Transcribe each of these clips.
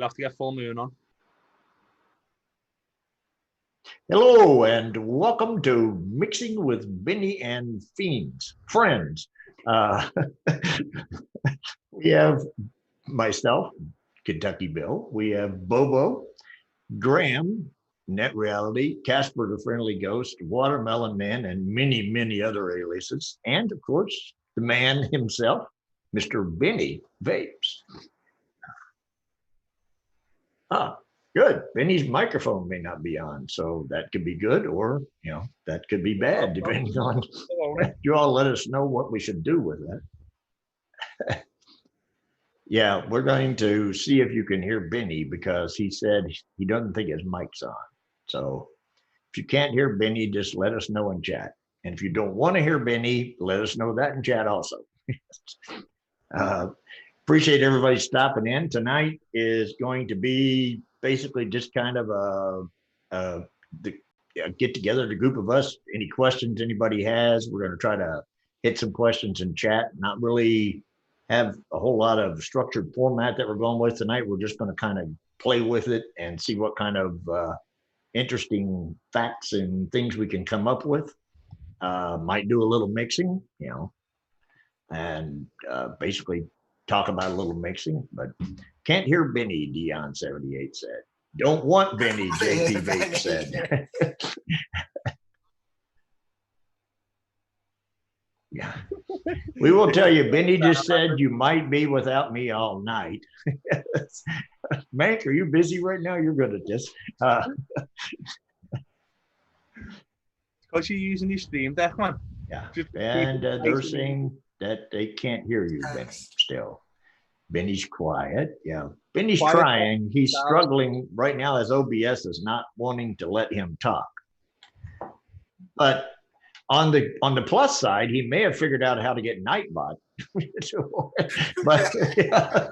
We'll have to get full moon on. Hello and welcome to Mixing with Benny and Friends. We have myself, Kentucky Bill. We have Bobo, Graham, Net Reality, Casper the Friendly Ghost, Watermelon Man, and many, many other aliases. And of course, the man himself, Mr. Benny Vapes. Good. Benny's microphone may not be on, so that could be good, or that could be bad, depending on. You all let us know what we should do with that. Yeah, we're going to see if you can hear Benny because he said he doesn't think his mic's on. So if you can't hear Benny, just let us know in chat. And if you don't want to hear Benny, let us know that in chat also. Appreciate everybody stopping in. Tonight is going to be basically just kind of a get together, the group of us. Any questions anybody has, we're going to try to hit some questions in chat. Not really have a whole lot of structured format that we're going with tonight. We're just going to kind of play with it and see what kind of interesting facts and things we can come up with. Might do a little mixing, and basically talk about a little mixing, but can't hear Benny, Dion78 said. Don't want Benny, JP Vape said. Yeah. We will tell you, Benny just said you might be without me all night. Mank, are you busy right now? You're good at this. Because you're using your Stream Deck, man. Yeah, and they're saying that they can't hear you, Benny, still. Benny's quiet. Yeah, Benny's trying. He's struggling right now as OBS is not wanting to let him talk. But on the plus side, he may have figured out how to get Nightbot. But yeah.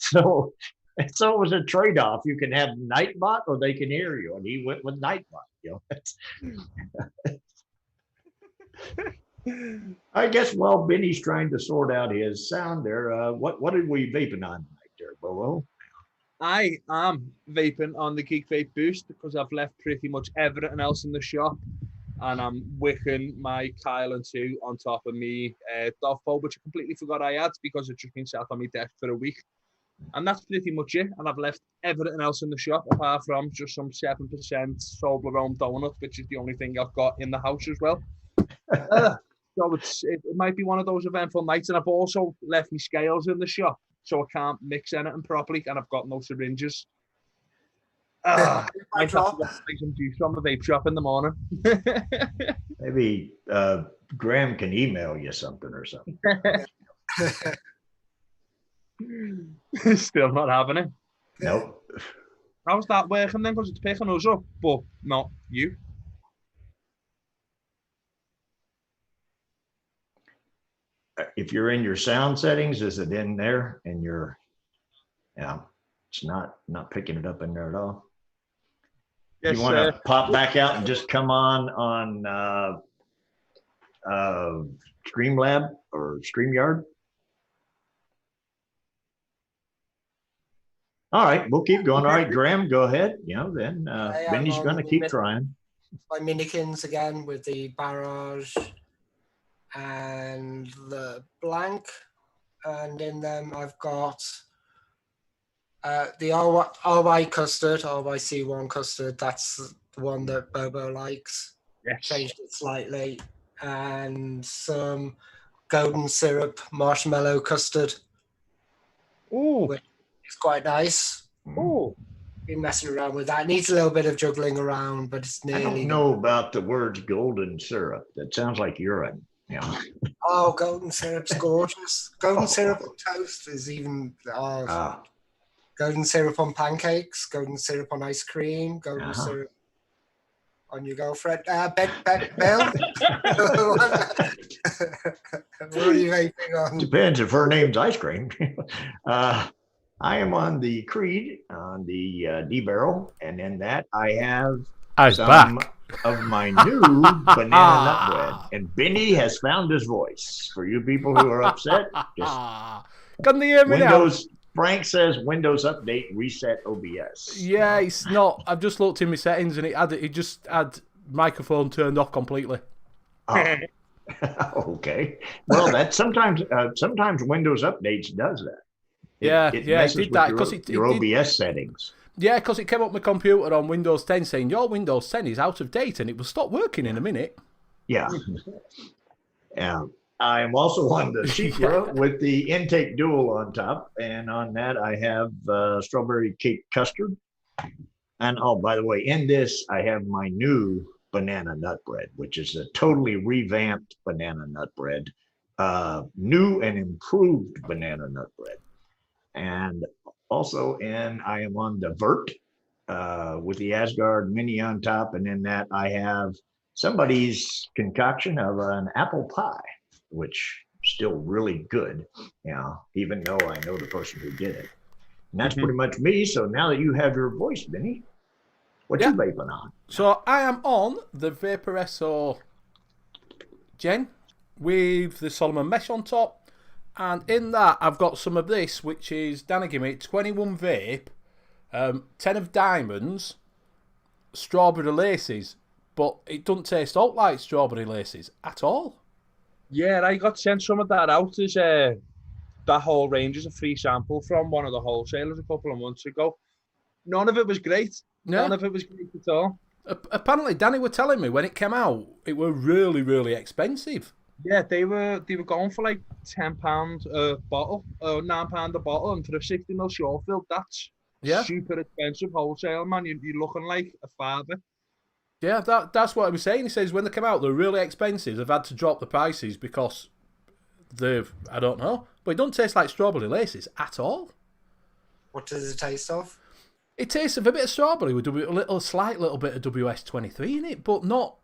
So it was a trade-off. You can have Nightbot or they can hear you, and he went with Nightbot. I guess while Benny's trying to sort out his sound there, what did we vaping on tonight there, Bobo? I am vaping on the Geek Vape Boost because I've left pretty much everything else in the shop, and I'm wicking my Kyle 2 on top of me Dove Bowl, which I completely forgot I had because it's just been sat on my desk for a week. And that's pretty much it. And I've left everything else in the shop apart from just some 7% Toblerone donut, which is the only thing I've got in the house as well. So it might be one of those eventful nights. And I've also left my scales in the shop, so I can't mix anything properly, and I've got no syringes. I have to take some juice from the vape shop in the morning. Maybe Graham can email you something or something. Still not having it. Nope. How's that working then? Because it's picking us up, but not you. If you're in your sound settings, is it in there? And it's not picking it up in there at all. Yes, you want to pop back out and just come on Streamlab or StreamYard? All right, we'll keep going. All right, Graham, go ahead. Then Benny's going to keep trying. My Minikins again with the Barrage and the Blank, and in them I've got the RY custard, RYC1 custard. That's the one that Bobo likes. Yes. Changed it slightly, and some golden syrup marshmallow custard. Ooh, it's quite nice. Ooh, been messing around with that. It needs a little bit of juggling around, but it's nearly. I don't know about the words golden syrup. That sounds like urine. Yeah. Oh, golden syrup's gorgeous. Golden syrup on toast is even. Golden syrup on pancakes. Golden syrup on ice cream. Golden syrup on your girlfriend. Bill. What are you vaping on? Depends if her name's ice cream. I am on the Creed, on the D-Barrel, and in that I have some of my new banana nut bread. And Benny has found his voice. For you people who are upset, just can they hear me now? Frank says Windows Update reset OBS. Yeah, it's not. I've just looked in my settings and it just had microphone turned off completely. Oh. Okay. Well, that sometimes Windows Updates does that. It did that because your OBS settings. Yeah, because it came up my computer on Windows 10 saying your Windows 10 is out of date, and it will stop working in a minute. Yeah. I'm also on the Secret with the intake dual on top, and on that I have strawberry cake custard. And oh, by the way, in this I have my new banana nut bread, which is a totally revamped banana nut bread, new and improved banana nut bread. And also I am on the Vert with the Asgard Mini on top, and in that I have somebody's concoction of an apple pie, which is still really good, even though I know the person who did it. And that's pretty much me. So now that you have your voice, Vinny, what you vaping on? So I am on the Vaporesso Gen with the Solomon mesh on top, and in that I've got some of this, which is Danny Gimme 21 vape, 10 of diamonds, strawberry laces, but it doesn't taste out like strawberry laces at all. Yeah, I got sent some of that out as that whole range is a free sample from one of the wholesalers a couple of months ago. None of it was great. Yeah. None of it was great at all. Apparently, Danny were telling me when it came out, it were really, really expensive. Yeah, they were going for like £10 a bottle, or £9 a bottle, and for a 60ml short fill, that's super expensive wholesale, man. You're looking like a father. Yeah, that's what I was saying. He says when they come out, they're really expensive. They've had to drop the prices because I don't know, but it don't taste like strawberry laces at all. What does it taste of? It tastes of a bit of strawberry with a slight little bit of WS-23 in it, but not.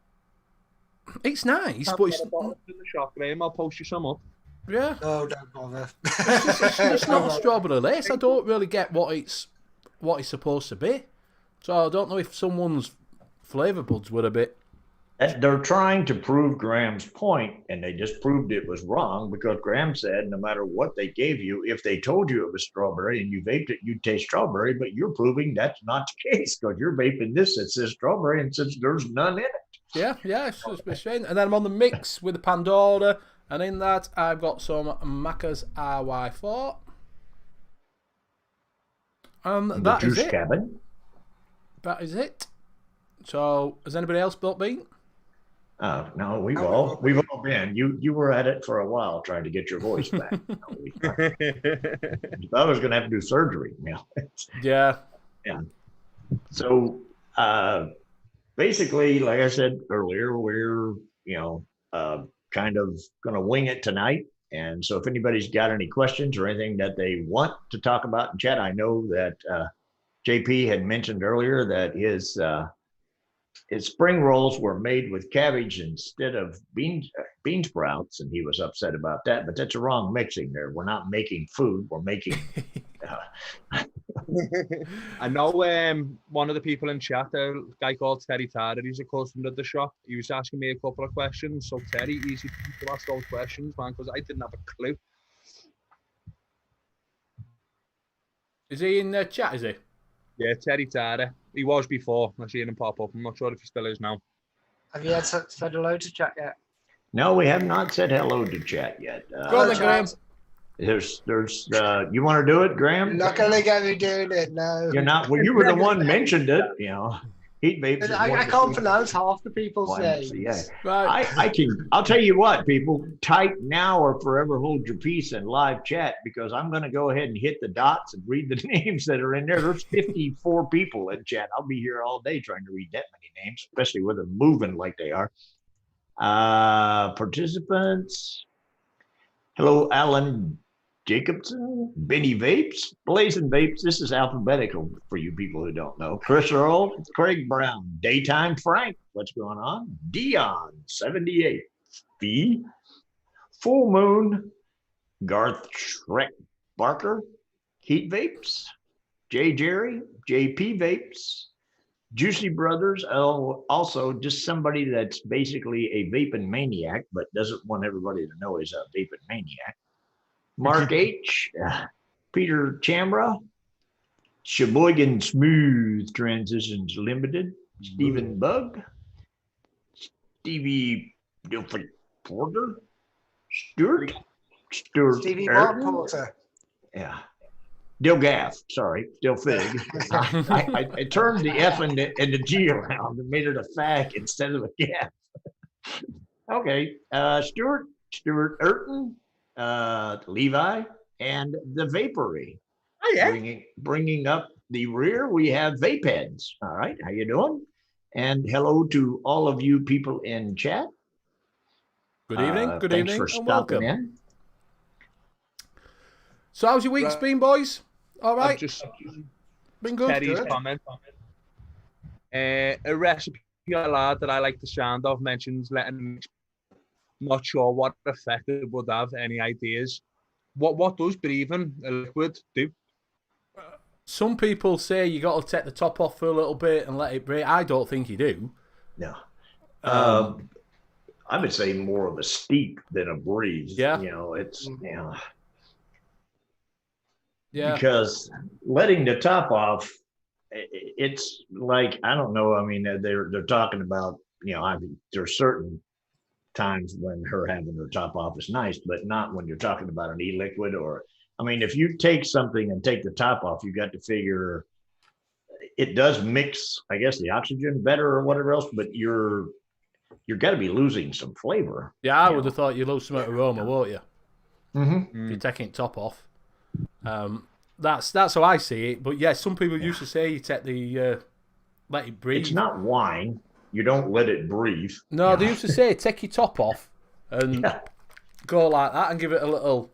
It's nice, but it's. In the shop, Graham. I'll post you some up. Yeah. No, don't bother. It's not a strawberry lace. I don't really get what it's supposed to be. So I don't know if someone's flavour buds were a bit. They're trying to prove Graham's point, and they just proved it was wrong because Graham said no matter what they gave you, if they told you it was strawberry and you vaped it, you'd taste strawberry, but you're proving that's not the case because you're vaping this that says strawberry and since there's none in it. Yeah, it's just a shame. And then I'm on the mix with the Pandora, and in that I've got some Macca's RY4. And that is it. Cabin. That is it. So, has anybody else built bean? No, we've all been. You were at it for a while trying to get your voice back. I was going to have to do surgery. Yeah. So basically, like I said earlier, we're kind of going to wing it tonight. And so if anybody's got any questions or anything that they want to talk about in chat, I know that JP had mentioned earlier that his spring rolls were made with cabbage instead of bean sprouts, and he was upset about that. But that's a wrong mixing there. We're not making food. We're making. I know one of the people in chat, a guy called Terry Tarder, he's a customer at the shop. He was asking me a couple of questions. So Terry, easy to ask those questions, man, because I didn't have a clue. Is he in the chat, is he? Yeah, Terry Tarder. He was before. I seen him pop up. I'm not sure if he still is now. Have you said hello to chat yet? No, we have not said hello to chat yet. Go on then, Graham. There's you want to do it, Graham? You're not gonna get me doing it, no. You're not. Well, you were the one mentioned it. Heat vapes. I can't pronounce half the people's names. Yeah, right. I can. I'll tell you what, people, type now or forever hold your peace in live chat because I'm going to go ahead and hit the dots and read the names that are in there. There's 54 people in chat. I'll be here all day trying to read that many names, especially with them moving like they are. Participants. Hello, Alan Jacobson, Benny Vapes, Blazing Vapes. This is alphabetical for you people who don't know. Chris Earl, Craig Brown, Daytime Frank, what's going on? Dion, 78, Fee, Full Moon, Garth Shrek Barker, Heat Vapes, J Jerry, JP Vapes, Juicy Brothers, also just somebody that's basically a vaping maniac, but doesn't want everybody to know he's a vaping maniac. Mark H, Peter Chamra, Sheboygan Smooth Transitions Limited, Stephen Bug, Stevie Dilford Porter, Stuart Stevie Ayrton. Porter. Yeah. Dilgaff, sorry, Dilfig. I turned the F and the G around and made it a fag instead of a gaff. Okay. Stuart Ayrton, Levi, and the Vapory. Oh, yeah. Bringing up the rear, we have Vape Heads. All right, how you doing? And hello to all of you people in chat. Good evening. Good thanks evening, for and stopping welcome. in. So, how's your week's been, boys? All right. I've just Been good. Terry's comment. A recipe lad that I like the sound of mentions letting him. Not sure what effect it would have. Any ideas? What does breathing a liquid do? Some people say you got to take the top off for a little bit and let it breathe. I don't think you do. No. I would say more of a steep than a breeze. Yeah. You know, it's Yeah. because letting the top off, it's like, I don't know. I mean, they're talking about, you know, I mean, there's certain times when her having her top off is nice, but not when you're talking about an e-liquid. Or, I mean, if you take something and take the top off, you got to figure it does mix, I guess, the oxygen better or whatever else, but you're got to be losing some flavor. Yeah, I would have thought you lose some aroma, won't you? Mm-hmm. If you're taking it top off. That's how I see it. But yeah, some people used to say you take the let it breathe. It's not wine. You don't let it breathe. No, they used to say take your top off and go like that and give it a little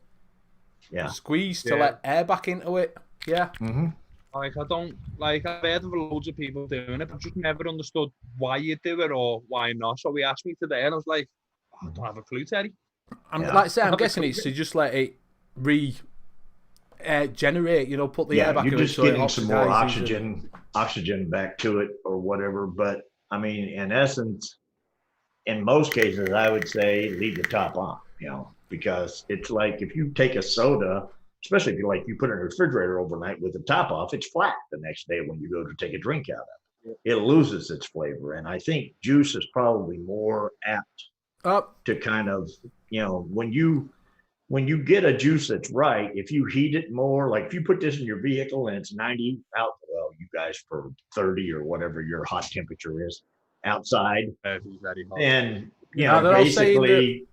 squeeze to let air back into it. Yeah. Mm-hmm. Like, I don't, like, I've heard of loads of people doing it, but just never understood why you do it or why not. So he asked me today, and I was like, I don't have a clue, Terry. Like I say, I'm guessing it's to just let it generate, you know, put the air back in it. You're just so getting some more oxygen back to it or whatever. But, I mean, in essence, in most cases, I would say leave the top on, you know, because it's like if you take a soda, especially if you put it in the refrigerator overnight with the top off, it's flat the next day when you go to take a drink out of it. It loses its flavor. And I think juice is probably more apt to kind of, you know, when you get a juice that's right, if you heat it more, like if you put this in your vehicle and it's 90 out, well, you guys for 30 or whatever your hot temperature is outside, and you know, basically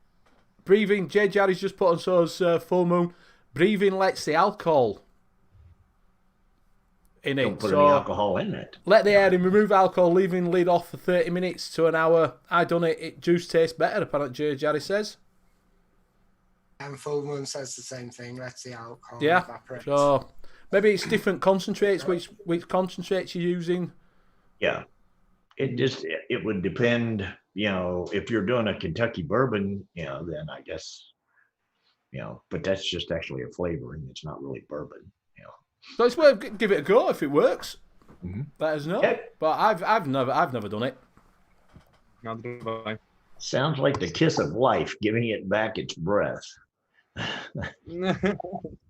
breathing. Jay Jarry's just put on so's full moon. Breathing lets the alcohol in it. Don't put any alcohol in it. Let the air in, remove alcohol, leaving lid off for 30 minutes to an hour. I done it. Juice tastes better, apparently Jay Jarry says. And Full Moon says the same thing. Lets the alcohol evaporate. So maybe it's different concentrates. Which concentrates you're using? Yeah, it would depend. You know, if you're doing a Kentucky bourbon, you know, then I guess. You know, but that's just actually a flavoring. It's not really bourbon. You know, so it's worth give it a go if it works. Mm-hmm. Let us know. Yeah. But I've never done it. Sounds like the kiss of life, giving it back its breath.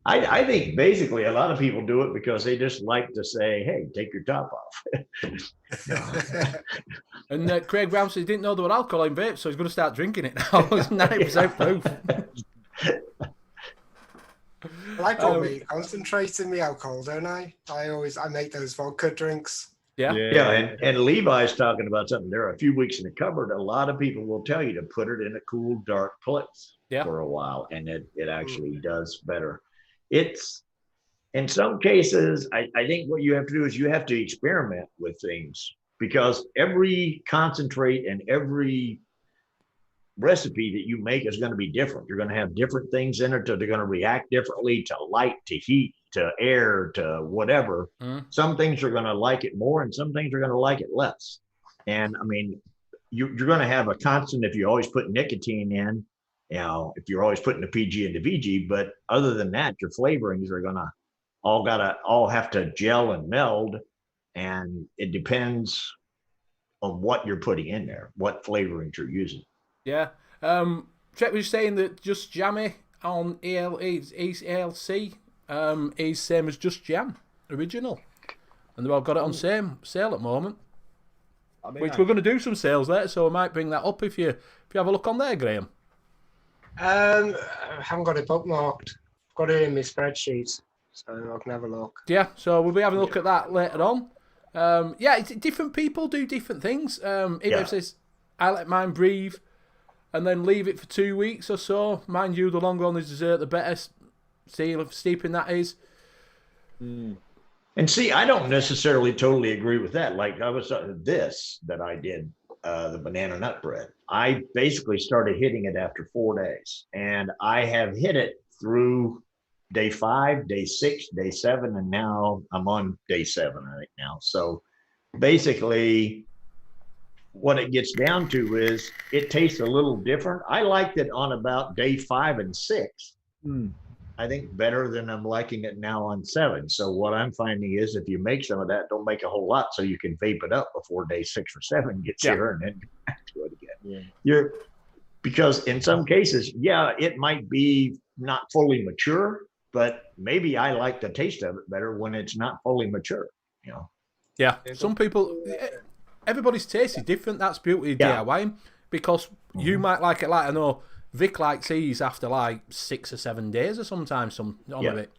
I think basically a lot of people do it because they just like to say, "Hey, take your top off." And Craig Brown says he didn't know there were alcohol in vapes, so he's going to start drinking it now. It's 90% proof. I like all me concentrating the alcohol, don't I? I make those vodka drinks. Yeah. And Levi's talking about something. There are a few weeks in the cupboard. A lot of people will tell you to put it in a cool, dark place for a while, and it actually does better. It's in some cases, I think what you have to do is you have to experiment with things, because every concentrate and every recipe that you make is going to be different. You're going to have different things in it. They're going to react differently to light, to heat, to air, to whatever. Some things are going to like it more and some things are going to like it less. And I mean, you're going to have a constant if you always put nicotine in, you know, if you're always putting the PG into VG, but other than that, your flavorings are going to all have to gel and meld. And it depends on what you're putting in there, what flavorings you're using. Yeah. Trek was saying that just jammy on ALC is same as Just Jam original, and I've got it on sale at the moment. Which we're going to do some sales there, so I might bring that up if you have a look on there, Graham. I haven't got it bookmarked. I've got it in my spreadsheet, so I can have a look. Yeah, so we'll be having a look at that later on. Different people do different things. It says, I let mine breathe and then leave it for 2 weeks or so. Mind you, the longer on the dessert, the better steeping that is. And see, I don't necessarily totally agree with that. Like I was this that I did, the banana nut bread. I basically started hitting it after 4 days, and I have hit it through day 5, day 6, day 7, and now I'm on day 7 right now. So basically, what it gets down to is it tastes a little different. I liked it on about day 5 and 6. I think better than I'm liking it now on 7. So what I'm finding is if you make some of that, don't make a whole lot so you can vape it up before day 6 or 7 gets here and then go back to it again. Because in some cases, it might be not fully mature, but maybe I like the taste of it better when it's not fully mature, Yeah, some people, everybody's taste is different. That's beauty of DIYing, because you might like it like, I know, Vic likes his after like 6 or 7 days or sometimes some of it.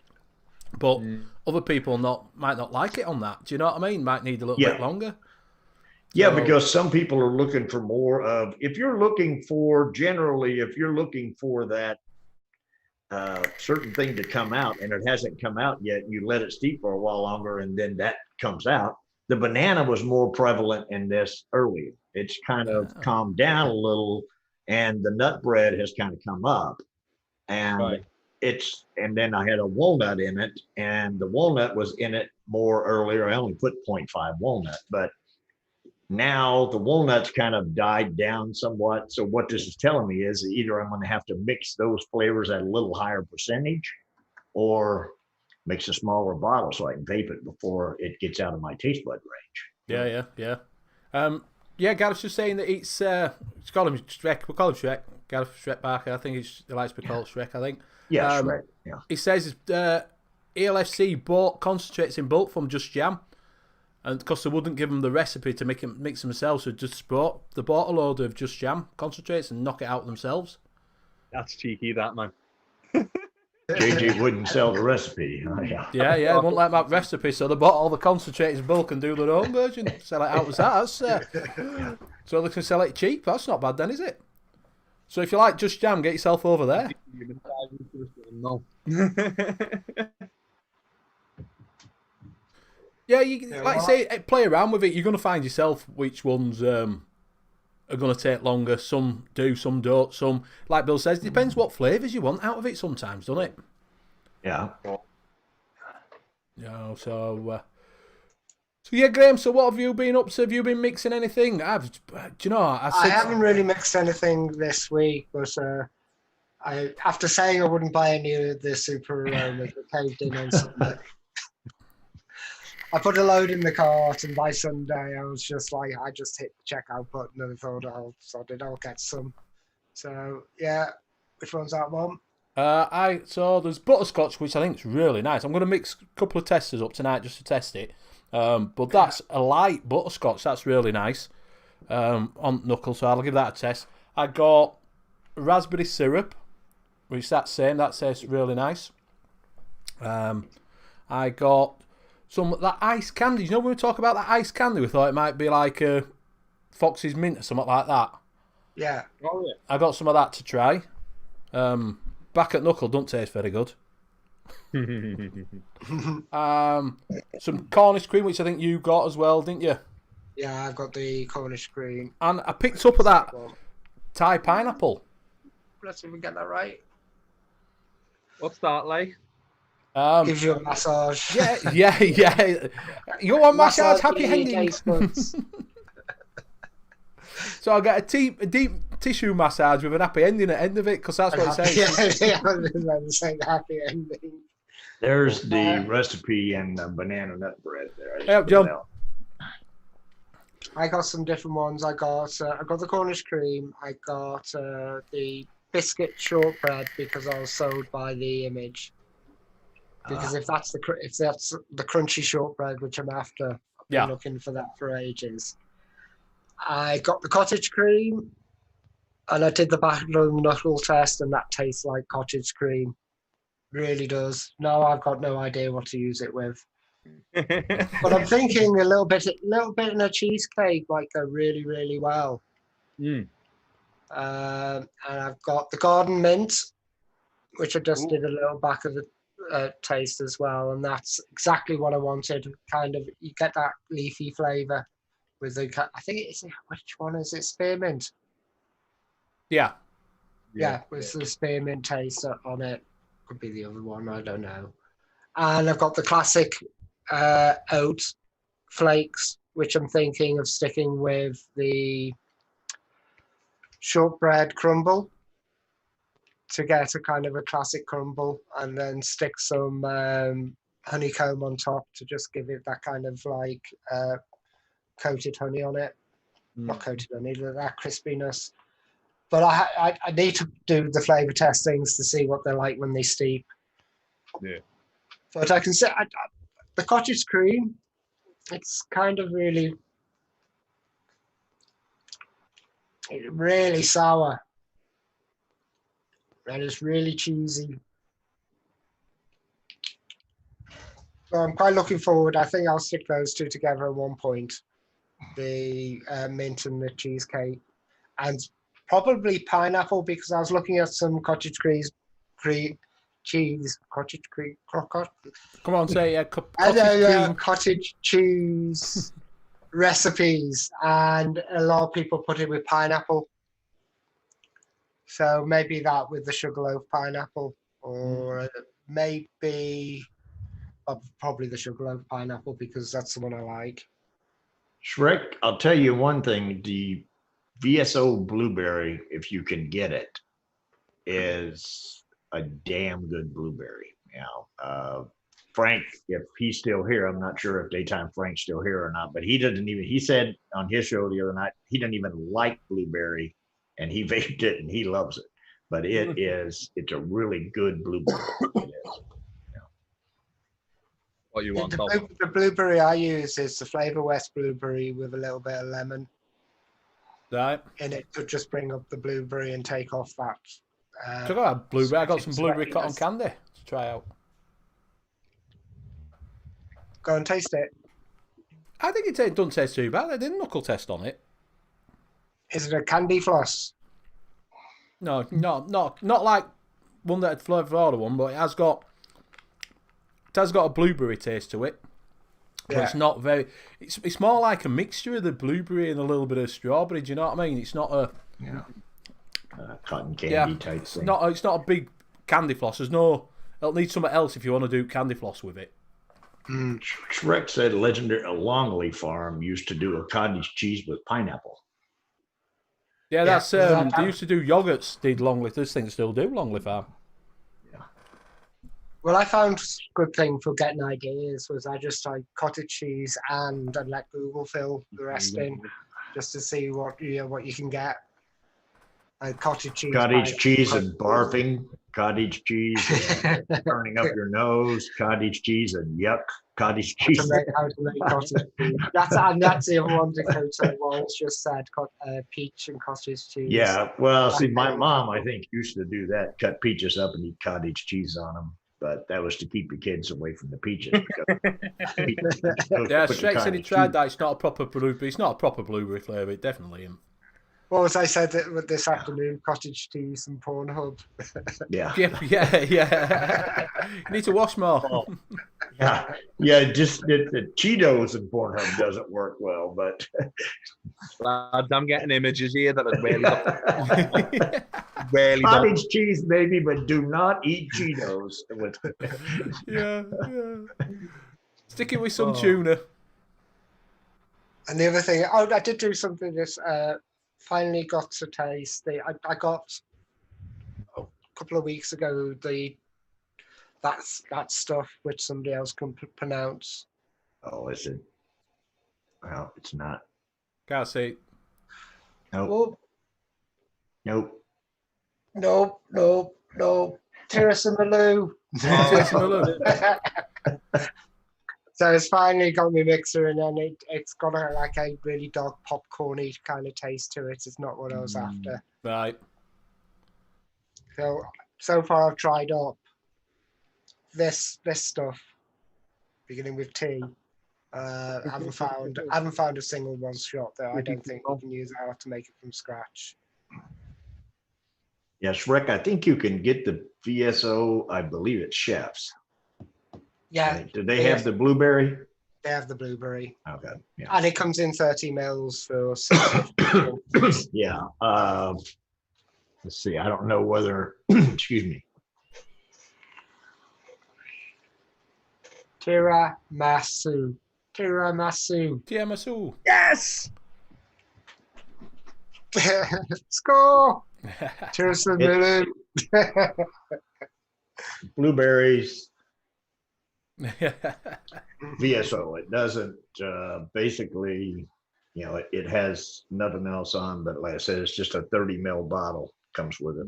But other people might not like it on that. Do you know what I mean? Might need a little bit longer. Yeah, because some people are looking for more of, if you're looking for that certain thing to come out and it hasn't come out yet, you let it steep for a while longer and then that comes out. The banana was more prevalent in this earlier. It's kind of calmed down a little, and the nut bread has kind of come up, and and then I had a walnut in it, and the walnut was in it more earlier. I only put 0.5 walnut, but now the walnuts kind of died down somewhat. So what this is telling me is either I'm going to have to mix those flavors at a little higher percentage, or mix a smaller bottle so I can vape it before it gets out of my taste bud range. Yeah, Gareth's just saying that it's call him Shrek. We'll call him Shrek. Gareth Shrek Barker. I think he likes to be called Shrek, I think. Yeah, Shrek. Yeah. He says ELFC bought concentrates in bulk from Just Jam, and because they wouldn't give them the recipe to mix themselves, so they bought a load of Just Jam concentrates and knock it out themselves. That's cheeky, that, man. JJ wouldn't sell the recipe. Yeah, they won't like that recipe, so they bought all the concentrates in bulk and do their own version. Sell it out as that. So they can sell it cheap. That's not bad then, is it? So if you like Just Jam, get yourself over there. No. Like I say, play around with it. You're going to find yourself which ones are going to take longer. Some do, some don't. Some, like Bill says, depends what flavours you want out of it sometimes, doesn't it? Yeah. So yeah, Graham, so what have you been up to? Have you been mixing anything? I haven't really mixed anything this week, but after saying I wouldn't buy any of the super aromas that caved in on Sunday. I put a load in the cart, and by Sunday I was just like, I just hit the checkout button and I thought I'll get some. So yeah, which one's that one? So there's butterscotch, which I think is really nice. I'm going to mix a couple of testers up tonight just to test it. But that's a light butterscotch. That's really nice on Knuckle, so I'll give that a test. I got raspberry syrup, which that tastes really nice. I got that ice candy. You know when we talk about that ice candy, we thought it might be like a Fox's Mint or something like that. Yeah. Oh yeah. I got some of that to try. Back at Knuckle don't taste very good. Some Cornish cream, which I think you got as well, didn't you? Yeah, I've got the Cornish cream. And I picked up that Thai pineapple. Let's see if we get that right. What's that like? Gives you a massage. Yeah. You want massage? Happy ending. So I got a deep tissue massage with an happy ending at the end of it, because that's what it says. Yeah, I was going to say happy ending. There's the recipe and the banana nut bread there. Hey, John. I got some different ones. I got the Cornish cream. I got the biscuit shortbread because I was sold by the image. Because if that's the crunchy shortbread which I'm after, I've been looking for that for ages. I got the cottage cream, and I did the backroom knuckle test, and that tastes like cottage cream. Really does. No, I've got no idea what to use it with. But I'm thinking a little bit in a cheesecake might go really, really well. And I've got the garden mint, which I just did a little back of the taste as well, and that's exactly what I wanted. Kind of, you get that leafy flavour with the. I think it's which one is it? Spearmint. Yeah, with the spearmint taste on it. Could be the other one. I don't know. And I've got the classic oat flakes, which I'm thinking of sticking with the shortbread crumble to get a kind of a classic crumble, and then stick some honeycomb on top to just give it that kind of like coated honey on it. Not coated honey, that crispiness. But I need to do the flavour testings to see what they're like when they steep. Yeah. But I can say the cottage cream, it's kind of really sour. And it's really cheesy. So I'm quite looking forward. I think I'll stick those two together at one point. The mint and the cheesecake. And probably pineapple, because I was looking at some cottage cheese. Come on, say cottage cheese recipes, and a lot of people put it with pineapple. So maybe that with the sugarloaf pineapple, or maybe probably the sugarloaf pineapple, because that's the one I like. Shrek, I'll tell you one thing: the VSO blueberry, if you can get it, is a damn good blueberry. Frank, if he's still here, I'm not sure if Daytime Frank's still here or not, but he said on his show the other night, he doesn't even like blueberry, and he vaped it and he loves it. But it's a really good blueberry. It is. What you want? The blueberry I use is the Flavor West blueberry with a little bit of lemon. Right. And it could just bring up the blueberry and take off that. I got some blueberry cotton candy to try out. Go and taste it. I think it doesn't taste too bad. I did a knuckle test on it. Is it a candy floss? No, not like one that had Flavour Florida one, but it has got a blueberry taste to it. But it's not very. It's more like a mixture of the blueberry and a little bit of strawberry. Do you know what I mean? It's not a cotton candy type thing. It's not a big candy floss. It'll need something else if you want to do candy floss with it. Shrek said legendary Longley Farm used to do a cottage cheese with pineapple. Yeah, that's they used to do yogurts. Did Longley? This thing still do Longley Farm. Yeah. Well, I found a good thing for getting ideas was I just like cottage cheese and I'd let Google fill the rest in just to see what you can get. Cottage cheese and barfing, cottage cheese and turning up your nose, cottage cheese and yuck, cottage cheese. How to make cottage cheese. That's the other one Dakota Walls just said, peach and cottage cheese. Yeah, well, see, my mom, I think, used to do that, cut peaches up and eat cottage cheese on them. But that was to keep the kids away from the peaches. Shrek said he tried that. It's not a proper blueberry. It's not a proper blueberry flavour. It definitely isn't. Well, as I said this afternoon, cottage cheese and Pornhub. Yeah. You need to wash more. Just the Cheetos and Pornhub doesn't work well, but lads, I'm getting images here that are really cottage cheese, baby, but do not eat Cheetos. Yeah. Stick it with some tuna. And the other thing, I did do something this. Finally got to taste I got a couple of weeks ago that stuff which somebody else can pronounce. Oh, is it? Well, it's not. Can't see. Nope. Nope. Tiramisu. So it's finally got my mixer, and then it's got a really dark popcorny kind of taste to it. It's not what I was after. Right. So far I've tried up this stuff, beginning with tea. I haven't found a single one shop that I don't think you can use how to make it from scratch. Yes, Rick, I think you can get the VSO, I believe it's Chef's. Yeah. Do they have the blueberry? They have the blueberry. Okay. Yeah. And it comes in 30 mils for $6. Yeah. Let's see. I don't know whether, excuse me. Tiramisu. Yes! Score! Tiramisu. Blueberries. VSO. It doesn't basically, it has nothing else on, but like I said, it's just a 30 ml bottle comes with it.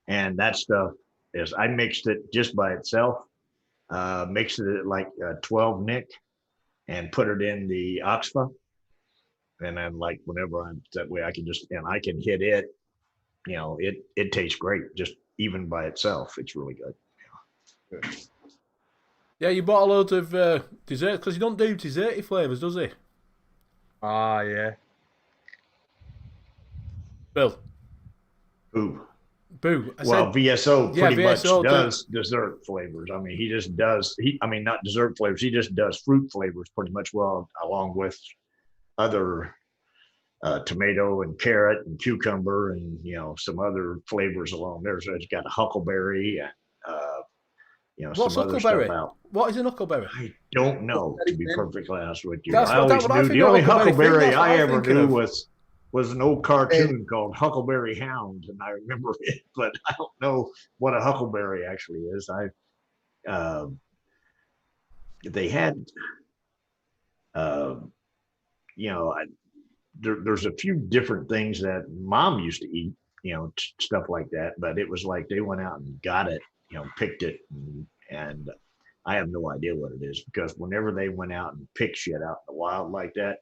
And that stuff is, I mixed it just by itself, mixed it like 12 Nick and put it in the Oxfa. And then like whenever I'm that way, I can hit it, it tastes great. Just even by itself, it's really good. Yeah, you bought a load of dessert because he don't do desserty flavours, does he? Ah, yeah. Bill. Boo. Well, VSO pretty much does dessert flavors. I mean, he just does. Not dessert flavors. He just does fruit flavors pretty much well, along with other tomato and carrot and cucumber and some other flavors along there. So it's got a huckleberry and what's some huckleberry? other stuff out. What is an huckleberry? I don't know, to be perfectly honest with you. That's I always knew the only huckleberry I ever knew was an old cartoon called Huckleberry Hound, and I remember it, but I don't know what a huckleberry actually is. They had, there's a few different things that Mom used to eat, stuff like that, but it was like they went out and got it, picked it, and I have no idea what it is, because whenever they went out and picked shit out in the wild like that,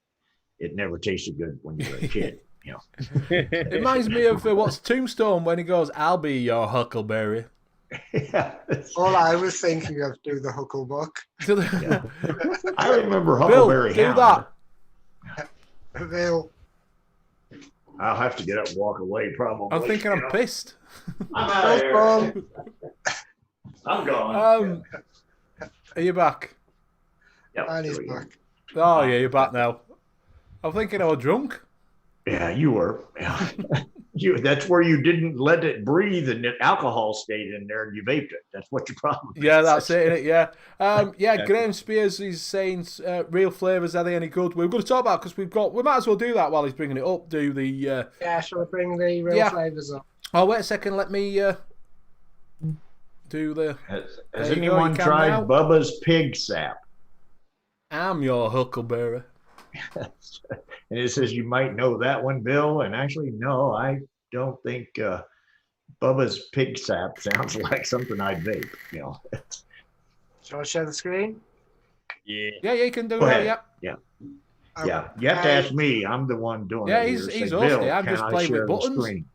it never tasted good when you were a kid. It reminds me of what's Tombstone when he goes, "I'll be your huckleberry." Yeah. All I was thinking of, do the Hucklebuck. Yeah. I remember Huckleberry Bill, Hound. Do that. Bill. I'll have to get up and walk away probably. I'm thinking I'm pissed. I'm out of here. I'm gone. Are you back? Yep, And he's back. Oh yeah, you're back now. I'm thinking I was drunk. Yeah, you were. Yeah. That's where you didn't let it breathe and the alcohol stayed in there and you vaped it. That's what your problem is. Yeah, that's it, innit? Yeah. Graham Spears is saying real flavours, are they any good? We're going to talk about, because we might as well do that while he's bringing it up. Do the yeah, shall we bring the real flavours up? Oh, wait a second, let me do the... Has anyone tried now? Bubba's Pig Sap? I'm your huckleberry. And it says you might know that one, Bill. And actually, no, I don't think Bubba's Pig Sap sounds like something I'd vape. Shall I share the screen? Yeah, you can do that. Yeah. Yeah, you have to ask me. I'm the one doing it. Yeah, he's hosting. I'm just playing with buttons.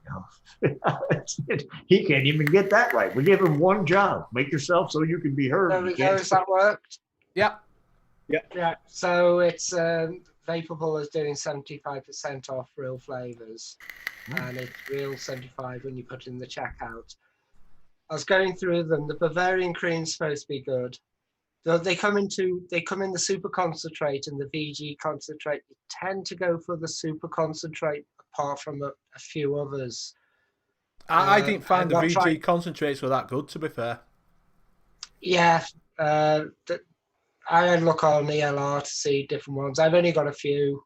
He can't even get that right. We give him one job: make yourself so you can be heard. There we go. Has that worked? Yeah. So it's Vapable is doing 75% off real flavors, and it's real 75 when you put in the checkout. I was going through them. The Bavarian cream's supposed to be good. They come in the super concentrate and the VG concentrate. You tend to go for the super concentrate, apart from a few others. I didn't find the VG concentrates were that good, to be fair. Yeah, I had a look on ELR to see different ones. I've only got a few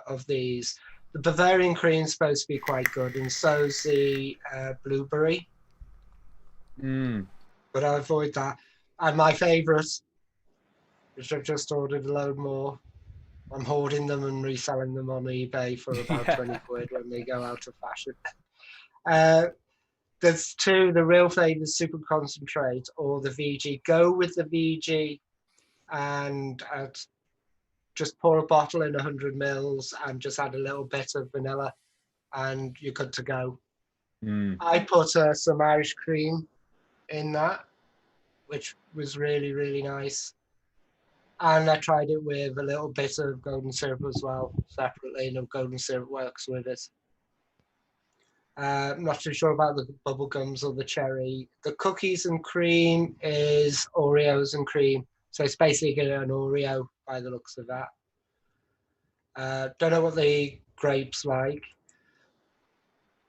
of these. The Bavarian cream's supposed to be quite good, and so's the blueberry. But I avoid that. And my favourite, which I've just ordered a load more. I'm hoarding them and reselling them on eBay for about 20 quid when they go out of fashion. there's two, the real flavors, super concentrate or the VG. Go with the VG and just pour a bottle in 100 mils and just add a little bit of vanilla and you're good to go. I put some Irish cream in that, which was really, really nice. And I tried it with a little bit of golden syrup as well, separately, and golden syrup works with it. I'm not too sure about the bubble gums or the cherry. The cookies and cream is Oreos and cream. So it's basically an Oreo by the looks of that. Don't know what the grapes like.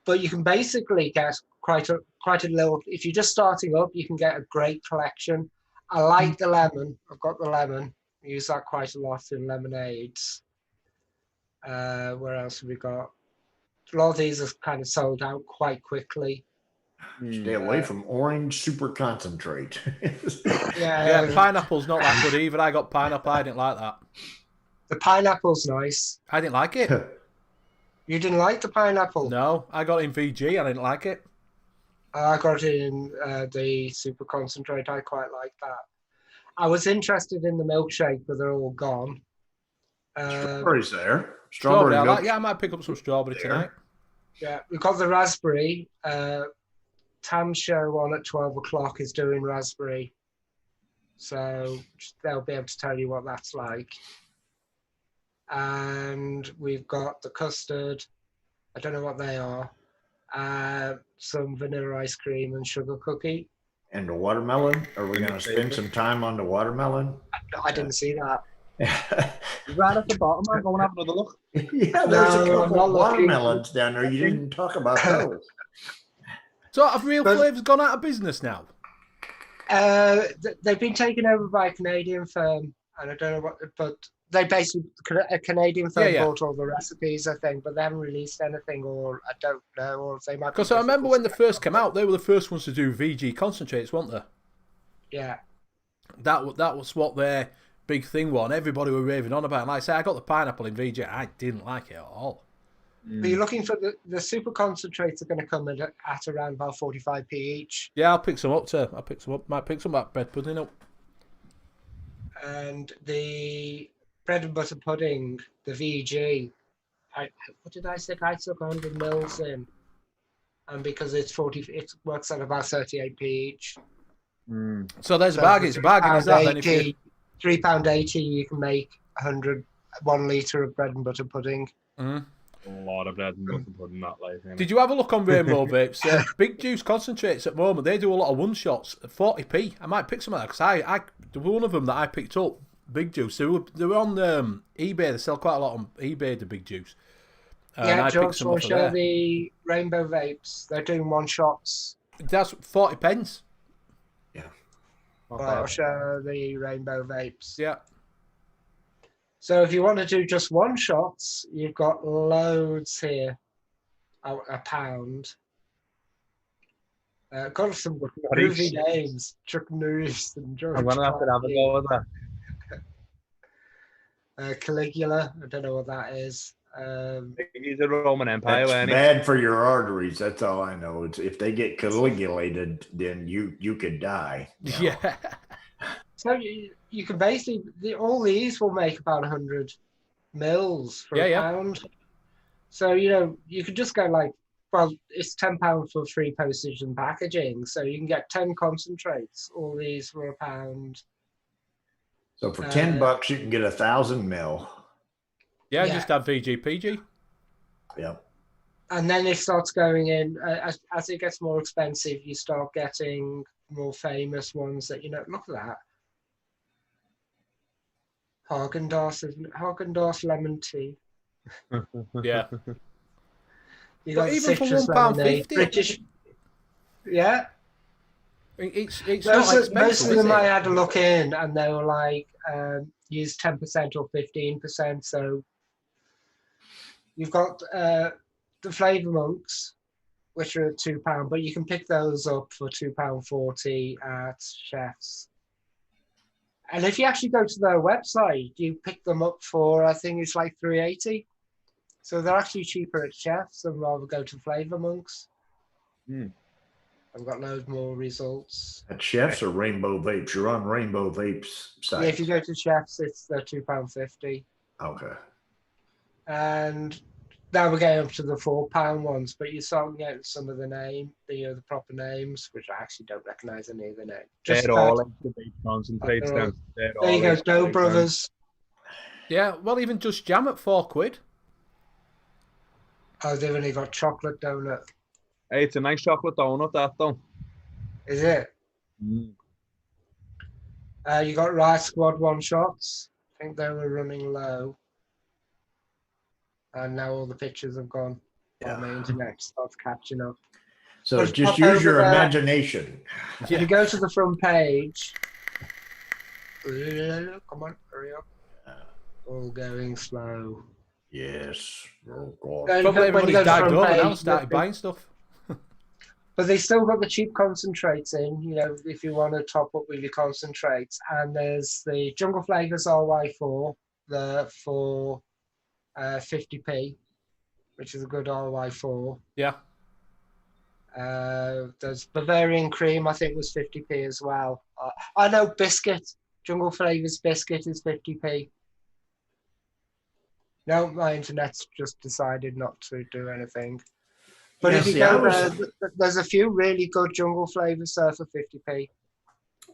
But you can basically get quite a little, if you're just starting up, you can get a great collection. I like the lemon. I've got the lemon. I use that quite a lot in lemonades. Where else have we got? A lot of these are kind of sold out quite quickly. Stay away from orange super concentrate. Yeah, pineapple's not that good either. I got pineapple. I didn't like that. The pineapple's nice. I didn't like it. You didn't like the pineapple? No, I got it in VG. I didn't like it. I got it in the super concentrate. I quite like that. I was interested in the milkshake, but they're all gone. Strawberries there. Strawberry. I might pick up some strawberry tonight. Yeah, we've got the raspberry. Tam's show on at 12 o'clock is doing raspberry. So they'll be able to tell you what that's like. And we've got the custard. I don't know what they are. Some vanilla ice cream and sugar cookie. And the watermelon. Are we going to spend some time on the watermelon? I didn't see that. Right at the bottom. I'm going to have another look. Yeah, there's a couple of watermelons down there. You didn't talk about those. So have Real Flavors gone out of business now? They've been taken over by a Canadian firm, and I don't know what, but they basically, a Canadian firm bought all the recipes, I think, but they haven't released anything, or I don't know, or they might. Because I remember when they first came out, they were the first ones to do VG concentrates, weren't they? Yeah. That was what their big thing was. Everybody were raving on about it. Like I say, I got the pineapple in VG. I didn't like it at all. But you're looking for the super concentrates are going to come at around about 45p each. Yeah, I'll pick some up too. Might pick some up bread pudding up. And the bread and butter pudding, the VG, what did I say? I took 100 mils in, and because it's 40, it works at about 38p each. So there's a bargain. It's a bargain. Is that then? £3.80, you can make 1 litre of bread and butter pudding. A lot of bread and butter pudding that life. Did you have a look on Rainbow Vapes? Big Juice concentrates at the moment. They do a lot of one shots at 40p. I might pick some of that because one of them that I picked up, Big Juice. They were on eBay. They sell quite a lot on eBay. The Big Juice. Yeah, George will show the Rainbow Vapes. They're doing one shots. That's 40 pence. Yeah. Right, I'll show the Rainbow Vapes. Yeah. So if you want to do just one shots, you've got loads here. A pound. Got some movie names. Chuck Norris and George. I'm going to have a go with that. Caligula. I don't know what that is. He's a Roman Empire. That's bad for your arteries. That's all I know. It's if they get caligulated, then you could die. Yeah. So you can basically, all these will make about 100 mils for a pound. So, you could just go like, well, it's £10 for free postage and packaging. So you can get 10 concentrates, all these for a pound. So for $10, you can get 1,000 mil. Yeah, just have VGPG. Yeah. And then it starts going in, as it gets more expensive, you start getting more famous ones that, look at that. Haagen-Dazs lemon tea. Yeah. You got even for £1.50. British. Yeah. It's not expensive. Most of them I had a look in, and they were like use 10% or 15%. So you've got the Flavour Monks, which are at £2, but you can pick those up for £2.40 at Chef's. And if you actually go to their website, you pick them up for, I think it's like $3.80. So they're actually cheaper at Chef's than rather go to Flavour Monks. I've got loads more results. At Chefs or Rainbow Vapes? You're on Rainbow Vapes site. Yeah, if you go to Chefs, it's £2.50. Okay. And now we're getting up to the £4 ones, but you're starting out some of the proper names, which I actually don't recognise any of the names. They're all like the vape concentrates. There you go, Doe Brothers. Yeah, well, even Just Jam at £4. Oh, they've only got chocolate donut. Hey, it's a nice chocolate donut, that though. Is it? Mm. You got Rice Squad one shots. I think they were running low. And now all the pictures have gone. Yeah. On the internet starts catching up. So just use your imagination. If you go to the front page, come on, hurry up. All going slow. Yes. Oh, God. Probably everybody dived over now and started buying stuff. But they still got the cheap concentrates in, if you want to top up with your concentrates. And there's the Jungle Flavors RY4 for 50p, which is a good RY4. Yeah. There's Bavarian Cream, I think, was 50p as well. I know Biscuit, Jungle Flavors Biscuit is 50p. No, my internet's just decided not to do anything. But if you go there's a few really good Jungle Flavors there for 50p.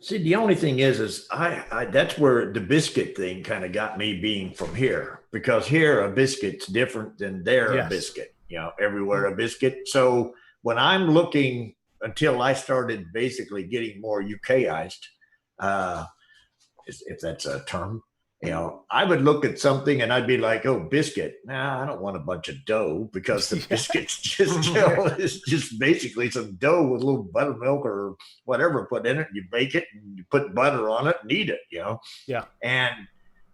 See, the only thing is I that's where the biscuit thing kind of got me being from here, because here a biscuit's different than there a biscuit. Everywhere a biscuit. So when I'm looking, until I started basically getting more UKized, if that's a term, I would look at something and I'd be like, oh, biscuit. Nah, I don't want a bunch of dough, because the biscuit's just, it's just basically some dough with a little buttermilk or whatever put in it. You bake it and you put butter on it and eat it, Yeah. And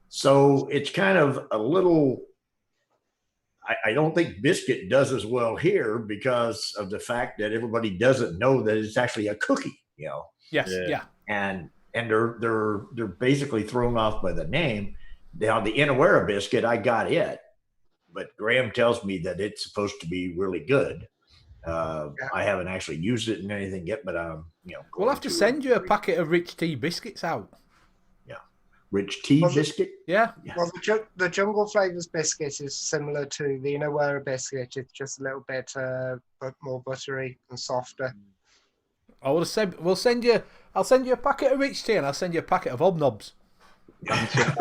so it's kind of a little, I don't think biscuit does as well here because of the fact that everybody doesn't know that it's actually a cookie, Yes. Yeah. And they're basically thrown off by the name. Now the Inawera biscuit, I got it, but Graham tells me that it's supposed to be really good. I haven't actually used it in anything yet, but we'll have to send you a packet of Rich Tea biscuits out. Yeah, Rich Tea biscuit. Yeah. Well, the Jungle Flavors biscuit is similar to the Inawera biscuit. It's just a little bit more buttery and softer. I would have said I'll send you a packet of Rich Tea and I'll send you a packet of Hobnobs.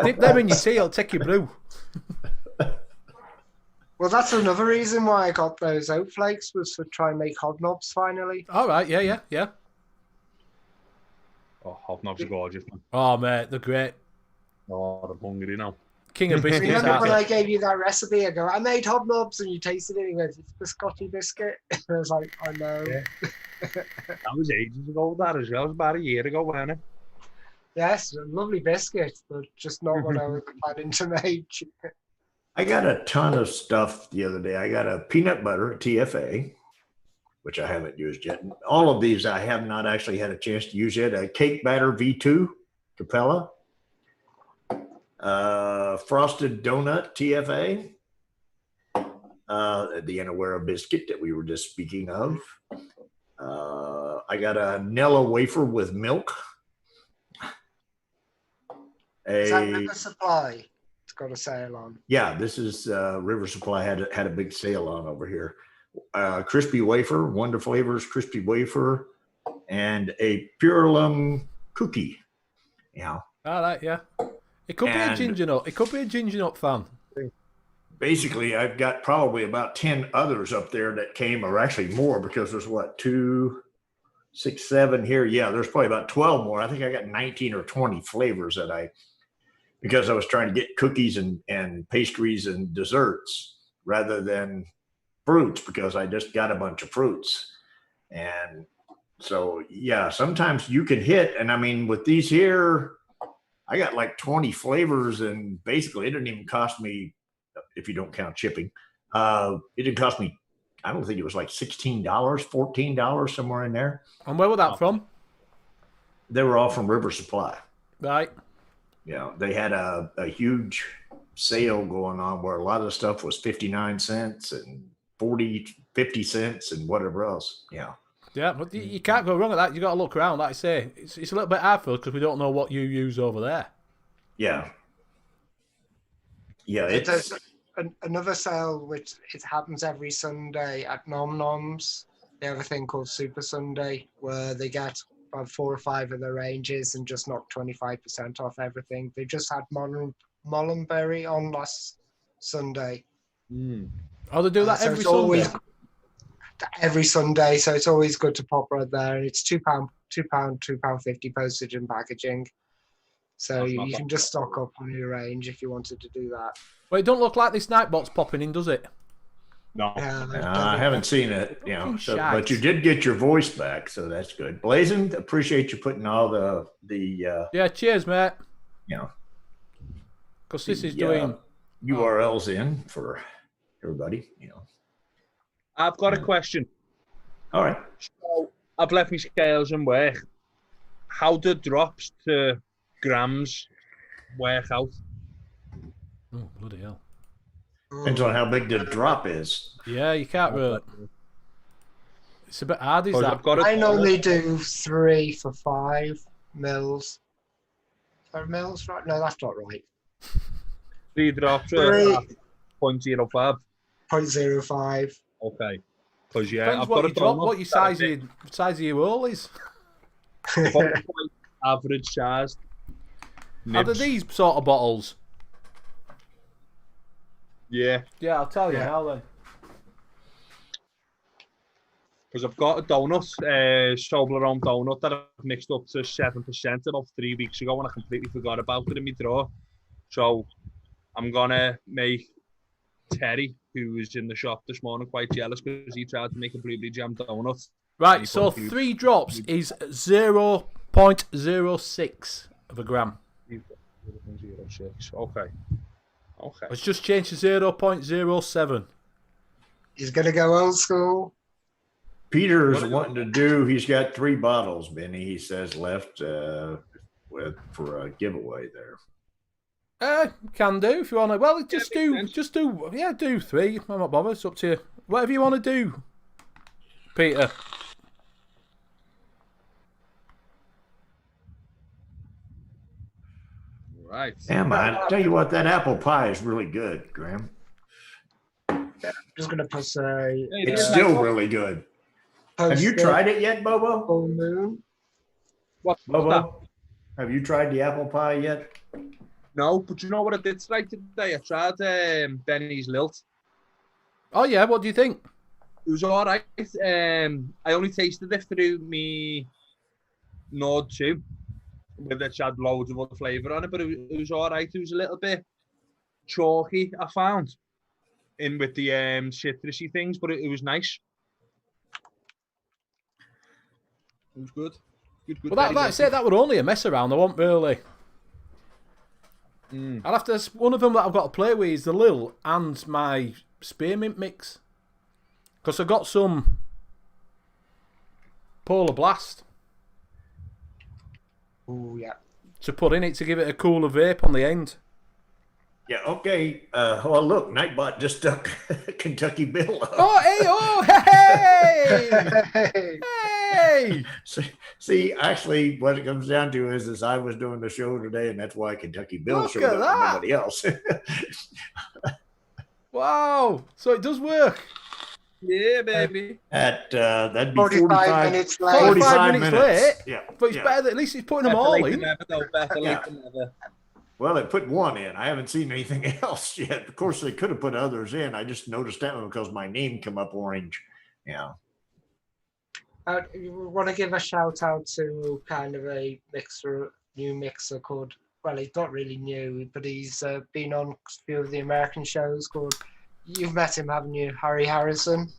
Dip them in your tea, it'll take your brew. Well, that's another reason why I got those oat flakes, was to try and make hobnobs finally. All right, yeah. Oh, hobnobs are gorgeous, man. Oh, mate, they're great. Oh, I'm hungry now. King of biscuits. Remember when I gave you that recipe? I go, I made hobnobs, and you tasted it. And he goes, it's biscotti biscuit. And I was like, I know. Yeah. That was ages ago. That as well. It was about a year ago, wasn't it? Yes, a lovely biscuit, but just not what I was planning to make. I got a ton of stuff the other day. I got a peanut butter, TFA, which I haven't used yet. And all of these I have not actually had a chance to use yet. A cake batter V2, Capella. Frosted donut, TFA. The Inawera biscuit that we were just speaking of. I got a Nella wafer with milk. Is that River Supply? It's got a sale on. Yeah, this is River Supply had a big sale on over here. Crispy wafer, Wonder Flavors crispy wafer, and a Pure Lum cookie. All right, yeah. It could be a ginger nut. It could be a ginger nut fan. Basically, I've got probably about 10 others up there that came, or actually more, because there's 2, 6, 7 here. Yeah, there's probably about 12 more. I think I got 19 or 20 flavors because I was trying to get cookies and pastries and desserts rather than fruits, because I just got a bunch of fruits. And so, yeah, sometimes you can hit. And I mean, with these here, I got like 20 flavors, and basically it didn't even cost me, if you don't count shipping, it didn't cost me, I don't think it was like $16, $14, somewhere in there. And where were that from? They were all from River Supply. Right. Yeah, they had a huge sale going on where a lot of the stuff was 59 cents and 50 cents and whatever else. Yeah. Yeah, but you can't go wrong at that. You got to look around. Like I say, it's a little bit hard for us because we don't know what you use over there. Yeah. Yeah, There's another sale which it happens every Sunday at Nom Noms. They have a thing called Super Sunday where they get about 4 or 5 of the ranges and just knock 25% off everything. They just had Mullenberry on last Sunday. Oh, they do that so every it's Sunday? Always, every Sunday, so it's always good to pop right there. And it's £2, £2.50 postage and packaging. So you can just stock up on your range if you wanted to do that. Well, it don't look like this Nightbot's popping in, does it? No. I haven't seen it, but you did get your voice back, so that's good. Blazin, appreciate you putting all the yeah, cheers, mate. You know, because this is doing URLs in for everybody. You know, I've got a question. All right. So I've left my scales and work. How do drops to grams work out? Oh, bloody hell. Depends on how big the drop is. Yeah, you can't really. It's a bit hard, is that? I normally do 3 for 5 mils. 5 mils, right? No, that's not right. 3 drops are 0.05. 0.05. Okay. Because Depends I've got a drop. What your size of your hole is. Average size. Are there these sort of bottles? Yeah. Yeah, I'll tell you now then. Because I've got a donut, Toblerone donut that I've mixed up to 7% about 3 weeks ago, and I completely forgot about it in my drawer. So I'm gonna make Terry, who was in the shop this morning, quite jealous because he tried to make a blueberry jam donut. Right, so 3 drops is 0.06 of a gram. 0.06. Okay. Let's just change to 0.07. He's gonna go old school. Peter's wanting to do. He's got 3 bottles, Benny. He says left for a giveaway there. Can do if you want to. Well, just do 3. I'm not bothered. It's up to you. Whatever you want to do, Peter. Right. Yeah, man. I tell you what, that apple pie is really good, Graham. I'm just gonna put it's still really good. Have you tried it yet, Bobo? Full moon. What, Bobo? Have you tried the apple pie yet? No, but you know what I did try today? I tried Benny's Lilt. Oh yeah, what do you think? It was all right. I only tasted it through me Nord 2, with it had loads of other flavour on it, but it was all right. It was a little bit chalky, I found, in with the citrusy things, but it was nice. It was good. Good. Well, that said, that were only a mess around. I wasn't really. I'll have to. One of them that I've got to play with is the Lil and my spearmint mix, because I got some Polar Blast. Oh yeah. To put in it to give it a cooler vape on the end. Yeah. Okay. Oh, look, Nightbot just stuck Kentucky Bill up. Oh, hey! Oh, hey! Hey! See, actually, what it comes down to is I was doing the show today, and that's why Kentucky Bill Look showed at up that. and nobody else. Wow! So it does work. Yeah, baby. That'd be 45 minutes late. 45 minutes late. Yeah. But it's better. At least he's putting them all in. Better late than never. Well, they put 1 in. I haven't seen anything else yet. Of course, they could have put others in. I just noticed that one because my name come up orange. Yeah. You want to give a shout out to kind of a new mixer called, well, he's not really new, but he's been on a few of the American shows called, you've met him, haven't you, Harry Harrison?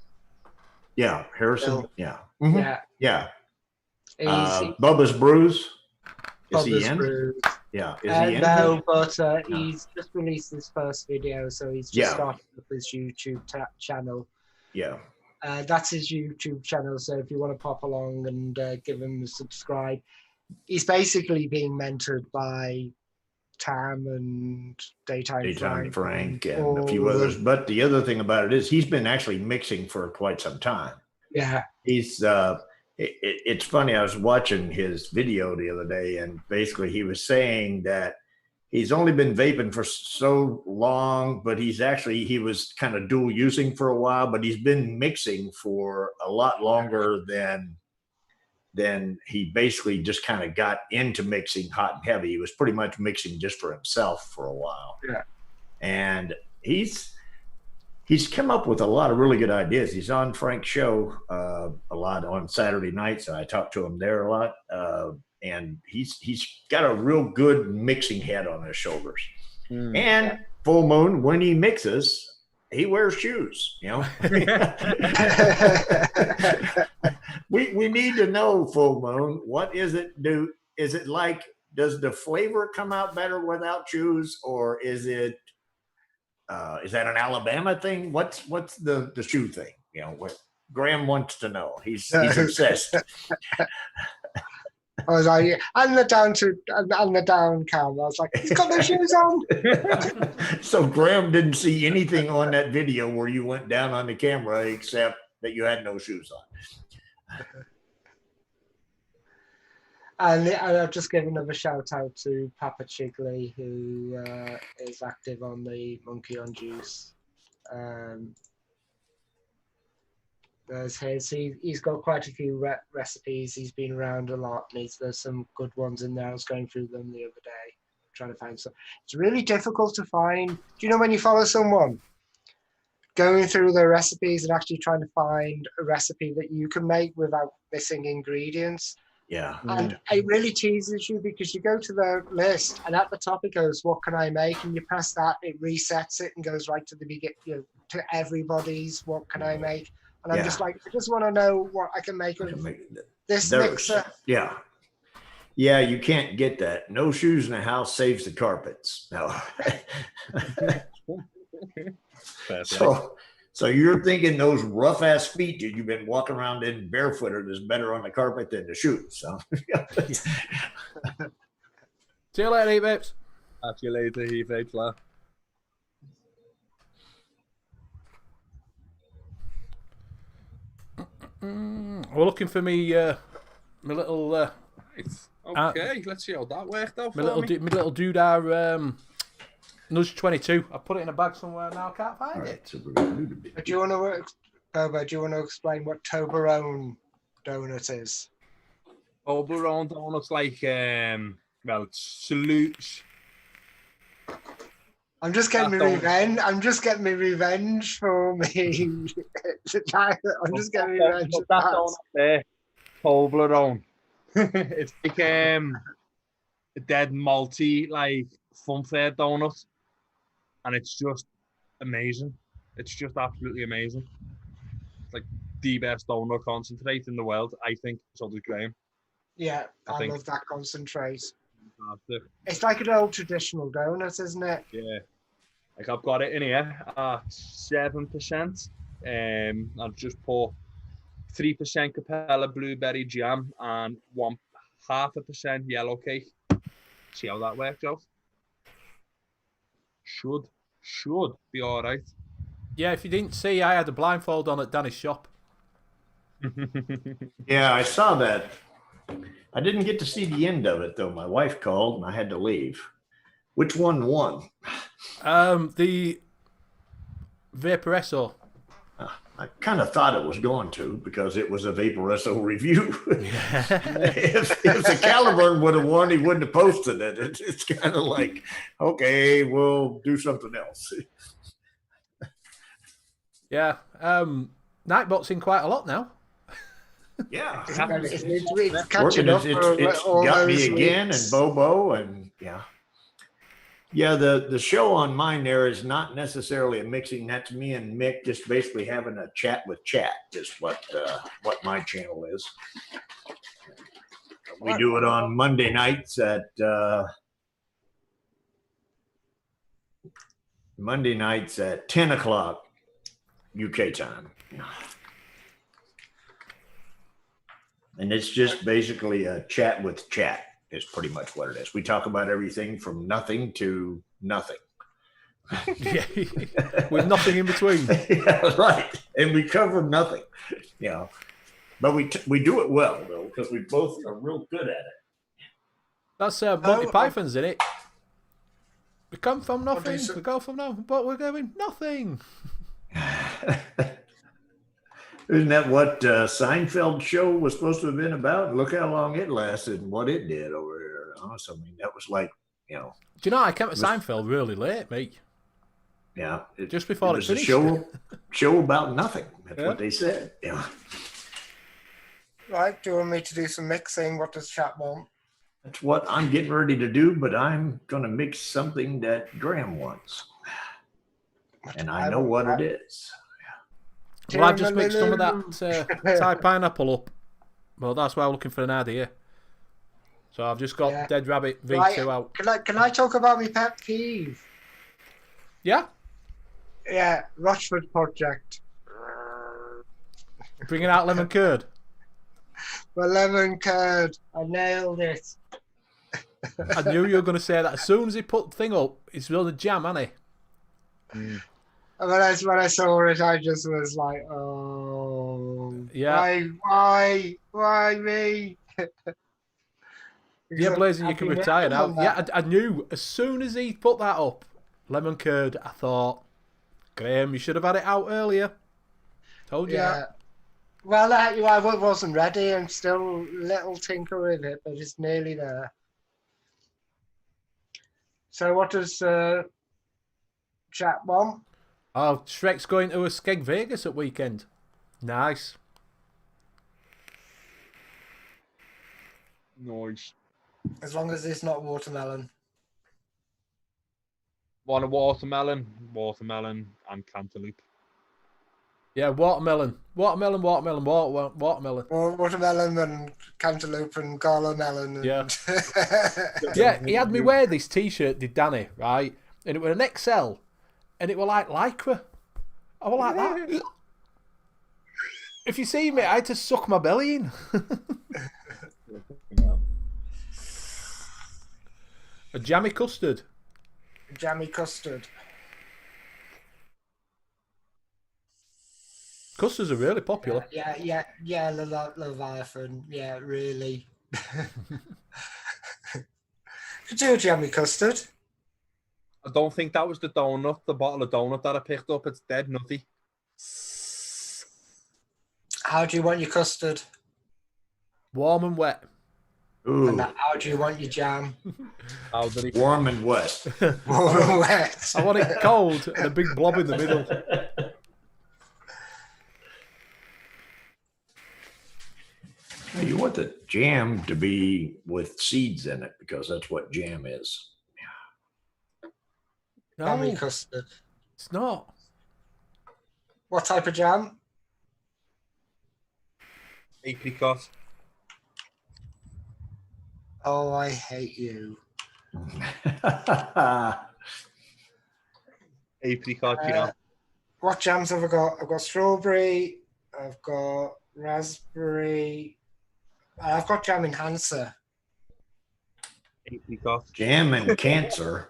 Yeah, Harrison. Bill. Yeah. Mm-hmm. Yeah. He's Bubba's Brews. Is Bubba's he in? Brews. Yeah. Is he in? No, but he's just released his first video, so he's just started up his YouTube channel. Yeah. That's his YouTube channel, so if you want to pop along and give him a subscribe. He's basically being mentored by Tam and Daytime Frank and a few others. But the other thing about it is he's been actually mixing for quite some time. Yeah. He's It's funny. I was watching his video the other day, and basically he was saying that he's only been vaping for so long, but he was kind of dual using for a while, but he's been mixing for a lot longer than he basically just kind of got into mixing hot and heavy. He was pretty much mixing just for himself for a while. Yeah. And he's come up with a lot of really good ideas. He's on Frank's show a lot on Saturday nights. I talk to him there a lot. And he's got a real good mixing head on his shoulders. And full moon, when he mixes, he wears shoes, you know. we need to know, full moon, what is it is it like, does the flavor come out better without shoes, or is it is that an Alabama thing? What's the shoe thing? You know, what Graham wants to know. He's obsessed. I was like, and the down cam. I was like, he's got no shoes on. So Graham didn't see anything on that video where you went down on the camera except that you had no shoes on. And I'll just give another shout out to Papa Chigley, who is active on the Monkey on Juice. There's his. He's got quite a few recipes. He's been around a lot, and there's some good ones in there. I was going through them the other day, trying to find some. It's really difficult to find. Do you know when you follow someone, going through their recipes and actually trying to find a recipe that you can make without missing ingredients? Yeah. And it really teases you because you go to the list, and at the top it goes, "What can I make?" And you press that, it resets it and goes right to the beginning, to everybody's "What can I make?" And I'm just like, I just want to know what I can make with this mixer. Yeah. Yeah, you can't get that. No shoes in the house saves the carpets. No. So you're thinking those rough ass feet that you've been walking around in barefooted is better on the carpet than the shoes. Huh? See you later, Heat-Vapes. Catch you later, Heat-Vapes, lad. We're looking for me, my little. Okay, let's see how that worked out. My little doodah Nudge 22. I put it in a bag somewhere now. I can't find it. Do you want to, Bobo? Do you want to explain what Toblerone donut is? Toblerone donuts, like well, it's salutes. I'm just getting my revenge. I'm just getting my revenge for me. I'm just getting revenge. That donut there, Toblerone. It's like a dead malty, like funfair donut, and it's just amazing. It's just absolutely amazing. It's like the best donut concentrate in the world, I think. So does Graham. Yeah, I love that concentrate. It's like an old traditional donut, isn't it? Yeah. Like I've got it in here at 7%. I've just put 3% Capella blueberry jam and 0.5% yellow cake. See how that works out? Should be all right. Yeah, if you didn't see, I had a blindfold on at Danny's shop. Yeah, I saw that. I didn't get to see the end of it, though. My wife called, and I had to leave. Which one won? The Vaporesso. I kind of thought it was going to because it was a Vaporesso review. if the Caliburn would have won, he wouldn't have posted it. It's kind of like, okay, we'll do something else. Yeah. Nightbot's in quite a lot now. Yeah. It's catching up. It's got me again and Bobo and yeah. Yeah, the show on mine there is not necessarily a mixing. That's me and Mick just basically having a chat with chat is what my channel is. We do it on Monday nights at 10 o'clock UK time. And it's just basically a chat with chat is pretty much what it is. We talk about everything from nothing to nothing. Yeah, with nothing in between. Yeah, right. And we cover nothing. You know, But we do it well, though, because we both are real good at it. That's Monty Python's in it. We come from nothing, we go from nothing, but we're going nothing. Isn't that what Seinfeld show was supposed to have been about? Look how long it lasted and what it did over here. I mean, that was like, Do you know, I came to Seinfeld really late, mate. Yeah. Just before it finished. A show about nothing. That's what they said. Yeah. Right, do you want me to do some mixing? What does chat want? That's what I'm getting ready to do, but I'm going to mix something that Graham wants. And I know what it is. Well, I've just mixed some of that Thai pineapple up. Well, that's why I'm looking for an idea. So I've just got Dead Rabbit V2 out. Can I talk about my pet peeve? Yeah? Yeah, Rochford Project. Bringing out lemon curd. The lemon curd. I nailed it. I knew you were going to say that. As soon as he put the thing up, it's really jam, hasn't he? And when I saw it, I just was like, oh, yeah. Why me? Yeah, Blazing, you can retire now. Yeah, I knew as soon as he put that up, lemon curd, I thought, Graham, you should have had it out earlier. Told you that. Well, I wasn't ready. I'm still a little tinker with it, but it's nearly there. So what does chat want? Oh, Shrek's going to a Skeg Vegas at weekend. Nice. Nice. As long as it's not watermelon. Want a watermelon, and cantaloupe. Yeah, watermelon and cantaloupe and gala melon. And... Yeah. Yeah, he had me wear this T-shirt, did Danny, right? And it was an XL, and it was like Lycra. I was like that. If you see me, I had to suck my belly in. A jammy custard. Jammy custard. Custards are really popular. Yeah, Leviathan. Yeah, really. Could do a jammy custard. I don't think that was the bottle of donut that I picked up. It's dead nutty. How do you want your custard? Warm and wet. Ooh. And how do you want your jam? Warm and wet. Warm and wet. I want it cold and a big blob in the middle. You want the jam to be with seeds in it because that's what jam is. No, Jammy custard. It's not. What type of jam? Apricot. Oh, I hate you. Apricot, yeah. What jams have I got? I've got strawberry. I've got raspberry. I've got jam enhancer. Apricot. Jam and cancer.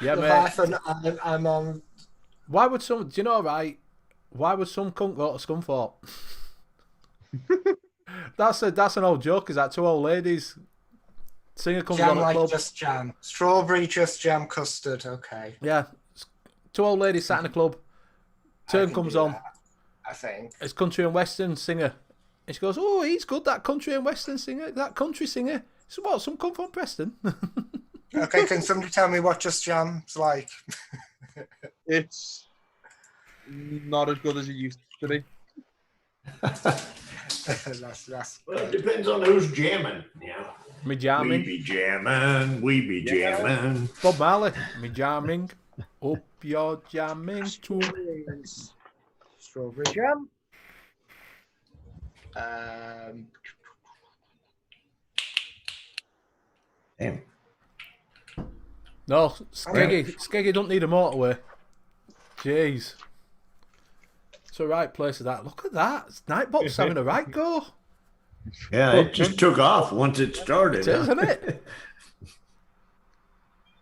Yeah, mate. I'm on. Why would some? Do you know, right? Why would some cunt go to Scunthorpe? That's an old joke. Is that two old ladies? Singer comes jam on at club. Just jam. Strawberry, just jam, custard. Okay. Yeah, two old ladies sat in a club. Turn comes on. That, I think it's country and western singer. And she goes, "Oh, he's good. That country and western singer. That country singer. So what? Some come from Preston." Okay, can somebody tell me what Just Jam's like? It's not as good as it used to be. Well, it depends on who's jamming. Yeah. Me jamming. We be jamming. Bob Marley. Me jamming. Up your jamming too. Strawberry jam. Damn. No, Skeggy don't need a motorway. Jeez. It's a right place for that. Look at that. Nightbot's having a right go. Yeah, it just took off once it started. It is, isn't it?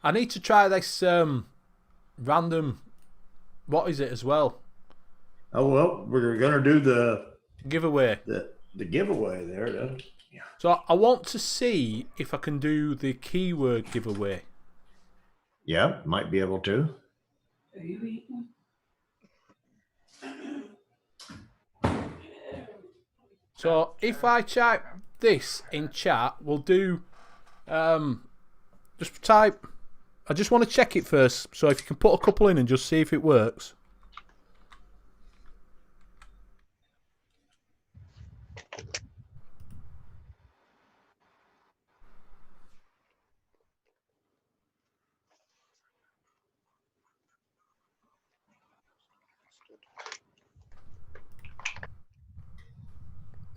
I need to try this random. What is it as well? Oh, well, we're going to do the Giveaway. The giveaway there. Yeah. So I want to see if I can do the keyword giveaway. Yeah, might be able to. Are you eating? So if I type this in chat, we'll do. Just type. I just want to check it first. So if you can put a couple in and just see if it works.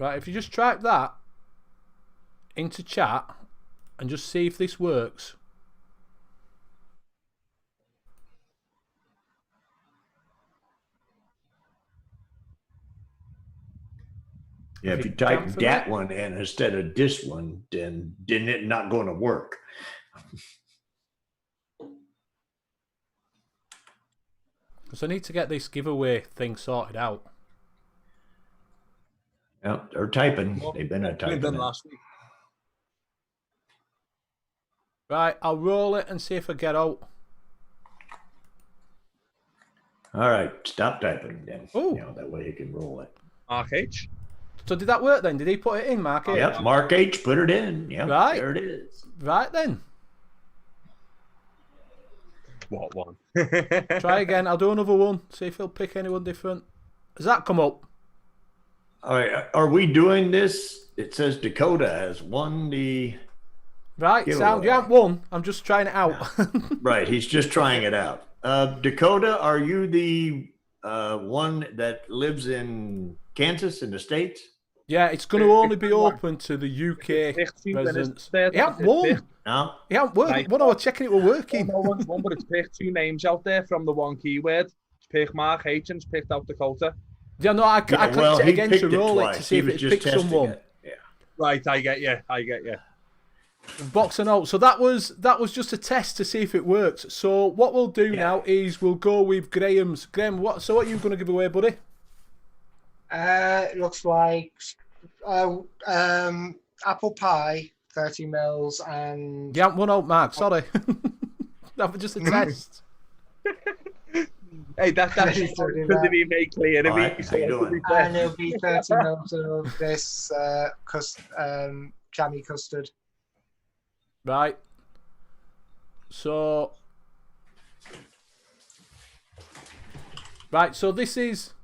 Right, if you just type that into chat and just see if this works. Yeah, if you type that one in instead of this one, then it's not going to work. Because I need to get this giveaway thing sorted out. Yeah, they're typing. They've been typing. Done last week. Right, I'll roll it and see if I get out. All right, stop typing then. Oh. You know, that way you can roll it. Mark H. So did that work then? Did he put it in, Mark H? Yep, Mark H put it in. Yep, right. There it is. Right then. What one? Try again. I'll do another one. See if he'll pick anyone different. Has that come up? All right, are we doing this? It says Dakota has won the... Right, sound. You haven't won. I'm just trying it out. Right, he's just trying it out. Dakota, are you the one that lives in Kansas in the States? Yeah, it's going to only be open to the UK residents. He hasn't won. No? He hasn't won. Right. Well, no, we're checking it were working. No one's won, but it's picked 2 names out there from the one keyword. It's picked Mark H and it's picked out Dakota. Yeah, no, I clicked it again to roll it to see if it picked someone. Yeah. Right, I get you. Box and out. So that was just a test to see if it works. So what we'll do now is we'll go with Graham's. Graham, what are you going to give away, buddy? It looks like apple pie, 30 mils, and... You haven't won out, Mark. Sorry. That was just a test. Hey, that's couldn't be made clear. Right, how you doing? And it'll be 30 mils of this jammy custard. Right. So... Right, so this is...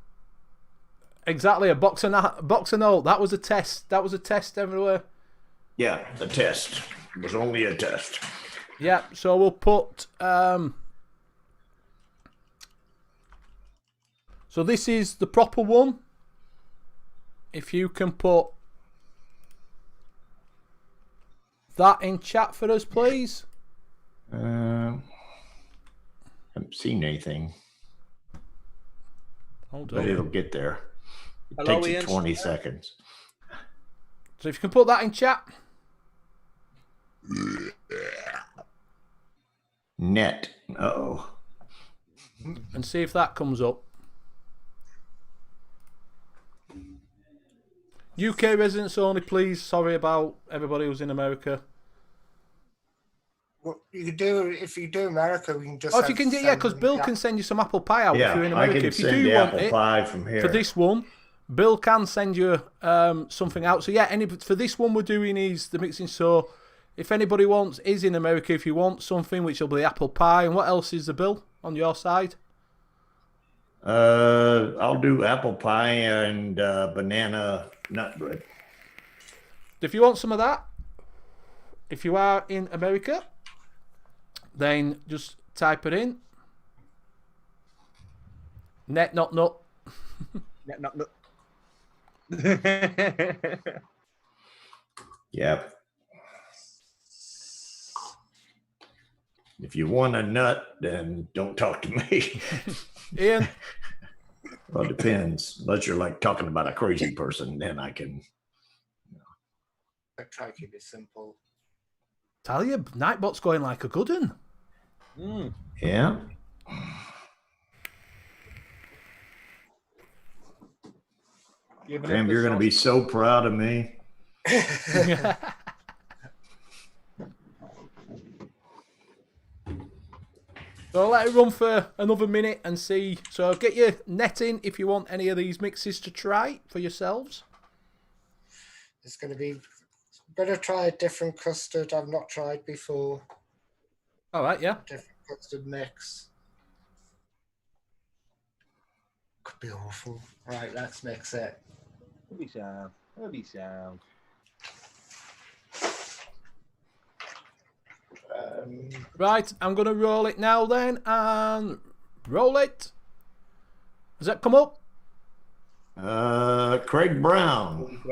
Exactly, a box and all. That was a test. That was a test everywhere. Yeah, a test. It was only a test. Yeah, so we'll put... So this is the proper one. If you can put that in chat for us, please. Haven't seen anything. Hold But on. it'll get there. It Hello, takes you Ian. 20 seconds. So if you can put that in chat. Net. Uh-oh. And see if that comes up. UK residents only, please. Sorry about everybody who's in America. Well, you could do, if you do America, we can just... Oh, if you can do, yeah, because Bill can send you some apple pie out if you're in I America. can If you send do the want apple it pie from here. for this one, Bill can send you something out. So yeah, for this one we're doing is the mixing. So if anybody is in America, if you want something, which will be apple pie, and what else is the bill on your side? I'll do apple pie and banana nut bread. If you want some of that, if you are in America, then just type it in. Net not nut. Net not nut. Yep. If you want a nut, then don't talk to me. Ian? Well, it depends. Unless you're like talking about a crazy person, then I can. I try to keep it simple. Tell you, Nightbot's going like a good one. Yeah. Graham, you're going to be so proud of me. So let it run for another minute and see. So get your net in if you want any of these mixes to try for yourselves. It's going to be... I'm going to try a different custard I've not tried before. All right, yeah. Different custard mix. Could be awful. Right, let's mix it. It'll be sound. It'll be sound. Right, I'm going to roll it now then, and roll it. Does that come up? Craig Brown.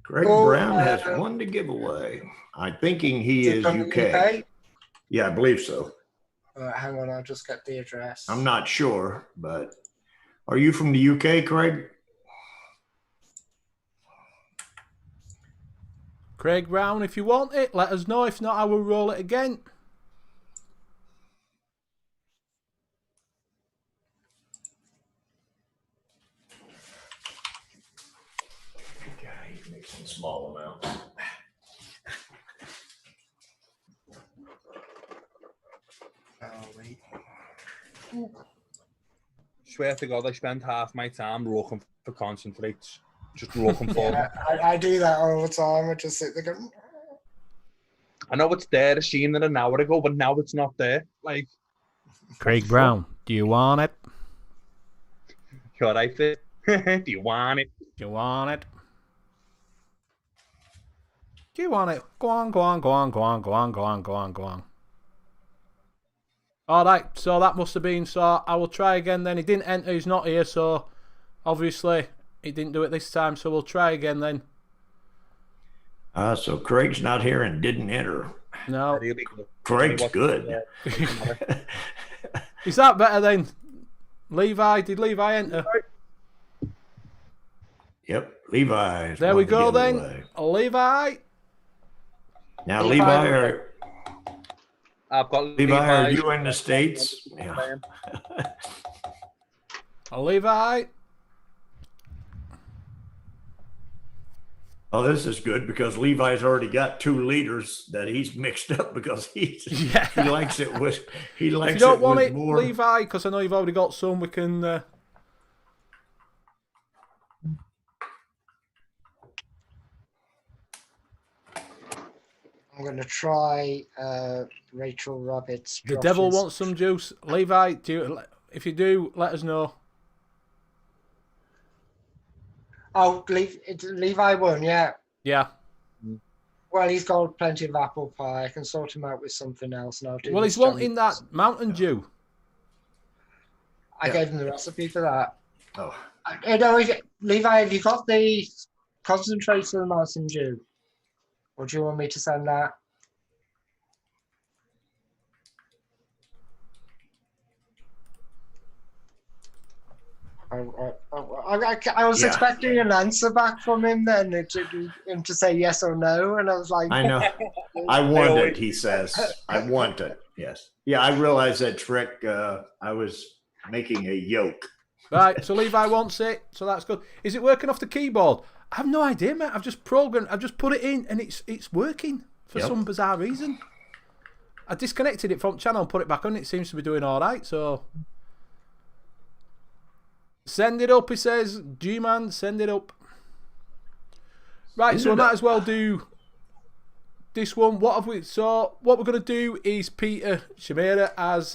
Craig Brown has won the giveaway. I'm thinking he is UK. Yeah, I believe so. Hang on, I'll just get the address. I'm not sure, but are you from the UK, Craig? Craig Brown, if you want it, let us know. If not, I will roll it again. Okay, he's mixing small amounts. Oh, wait. Swear to God, I spend half my time looking for concentrates. Just looking for them. I do that all the time. I just sit there going... I know it's there. I seen it an hour ago, but now it's not there. Like, Craig Brown, do you want it? should I fit? Do you want it? Do you want it? Do you want it? Go on, go on, go on, go on, go on, go on, go on, go on. All right, so that must have been, so I will try again then. He didn't enter, he's not here, so obviously he didn't do it this time, so we'll try again then. So Craig's not here and didn't enter. No. Craig's good. Is that better then? Levi, did Levi enter? Yep, Levi. There we go then. Levi. Now Levi, I've got Levi, are you in the States? Yeah. Levi. Oh, this is good because Levi's already got 2 liters that he's mixed up because he likes it with If you don't want it, more. Levi, because I know you've already got some, we can. I'm going to try Rachel Roberts. The devil wants some juice. Levi, if you do, let us know. Oh, Levi won, yeah. Yeah. Well, he's got plenty of apple pie. I can sort him out with something else. And I'll do. Well, he's wanting that Mountain Dew. I gave him the recipe for that. Oh. Levi, have you got the concentrate for the Mountain Dew? Or do you want me to send that? I was expecting an answer back from him then, him to say yes or no, and I was like... I know. I want it, he says. I want it, yes. Yeah, I realized that trick. I was making a yolk. Right, so Levi wants it, so that's good. Is it working off the keyboard? I have no idea, mate. I've just put it in, and it's working for some bizarre reason. I disconnected it from the channel and put it back on. It seems to be doing all right, so... Send it up, he says. G-Man, send it up. Right, so we might as well do this one. What we're going to do is Peter Shimera has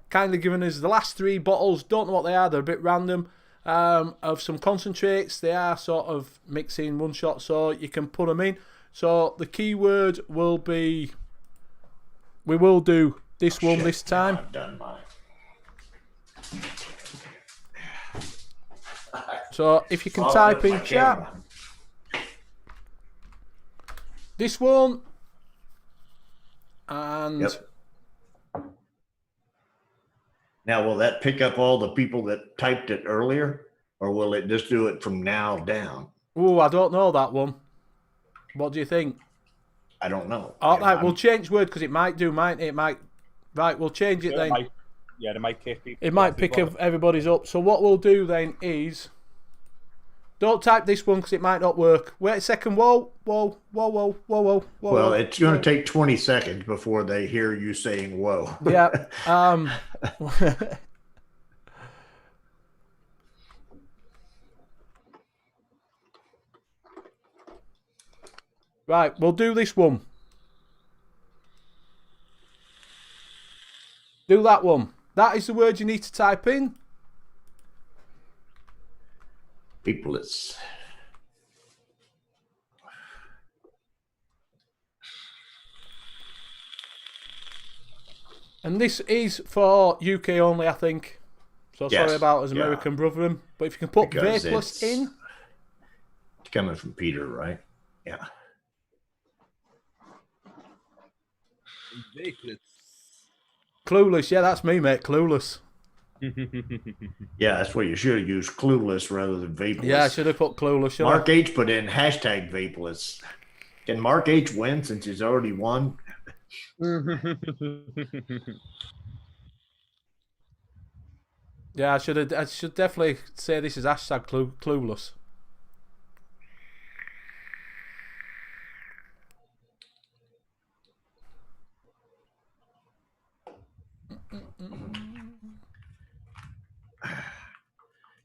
kindly given us the last 3 bottles. Don't know what they are. They're a bit random. Of some concentrates. They are sort of mixing one shot, so you can put them in. So the keyword will be... We will do this one this time. I've done mine. So if you can type in chat, this one, and now will that pick up all the people that typed it earlier, or will it just do it from now down? Oh, I don't know that one. What do you think? I don't know. All right, we'll change word because it might do, mightn't it? Right, we'll change it then. Yeah, they might kick people. It might pick everybody's up. So what we'll do then is, don't type this one because it might not work. Wait a second. Whoa. Well, it's going to take 20 seconds before they hear you saying whoa. Yeah. Right, we'll do this one. Do that one. That is the word you need to type in. Peopless. And this is for UK only, I think. So Yes, sorry about us American brethren. But if you can put Because vapeless in. It's coming from Peter, right? Yeah. Clueless. Yeah, that's me, mate. Clueless. Yeah, that's what you should have used, clueless rather than vapeless. Yeah, I should have put clueless. Mark H put in hashtag vapeless. Can Mark H win since he's already won? Yeah, I should definitely say this is hashtag clueless.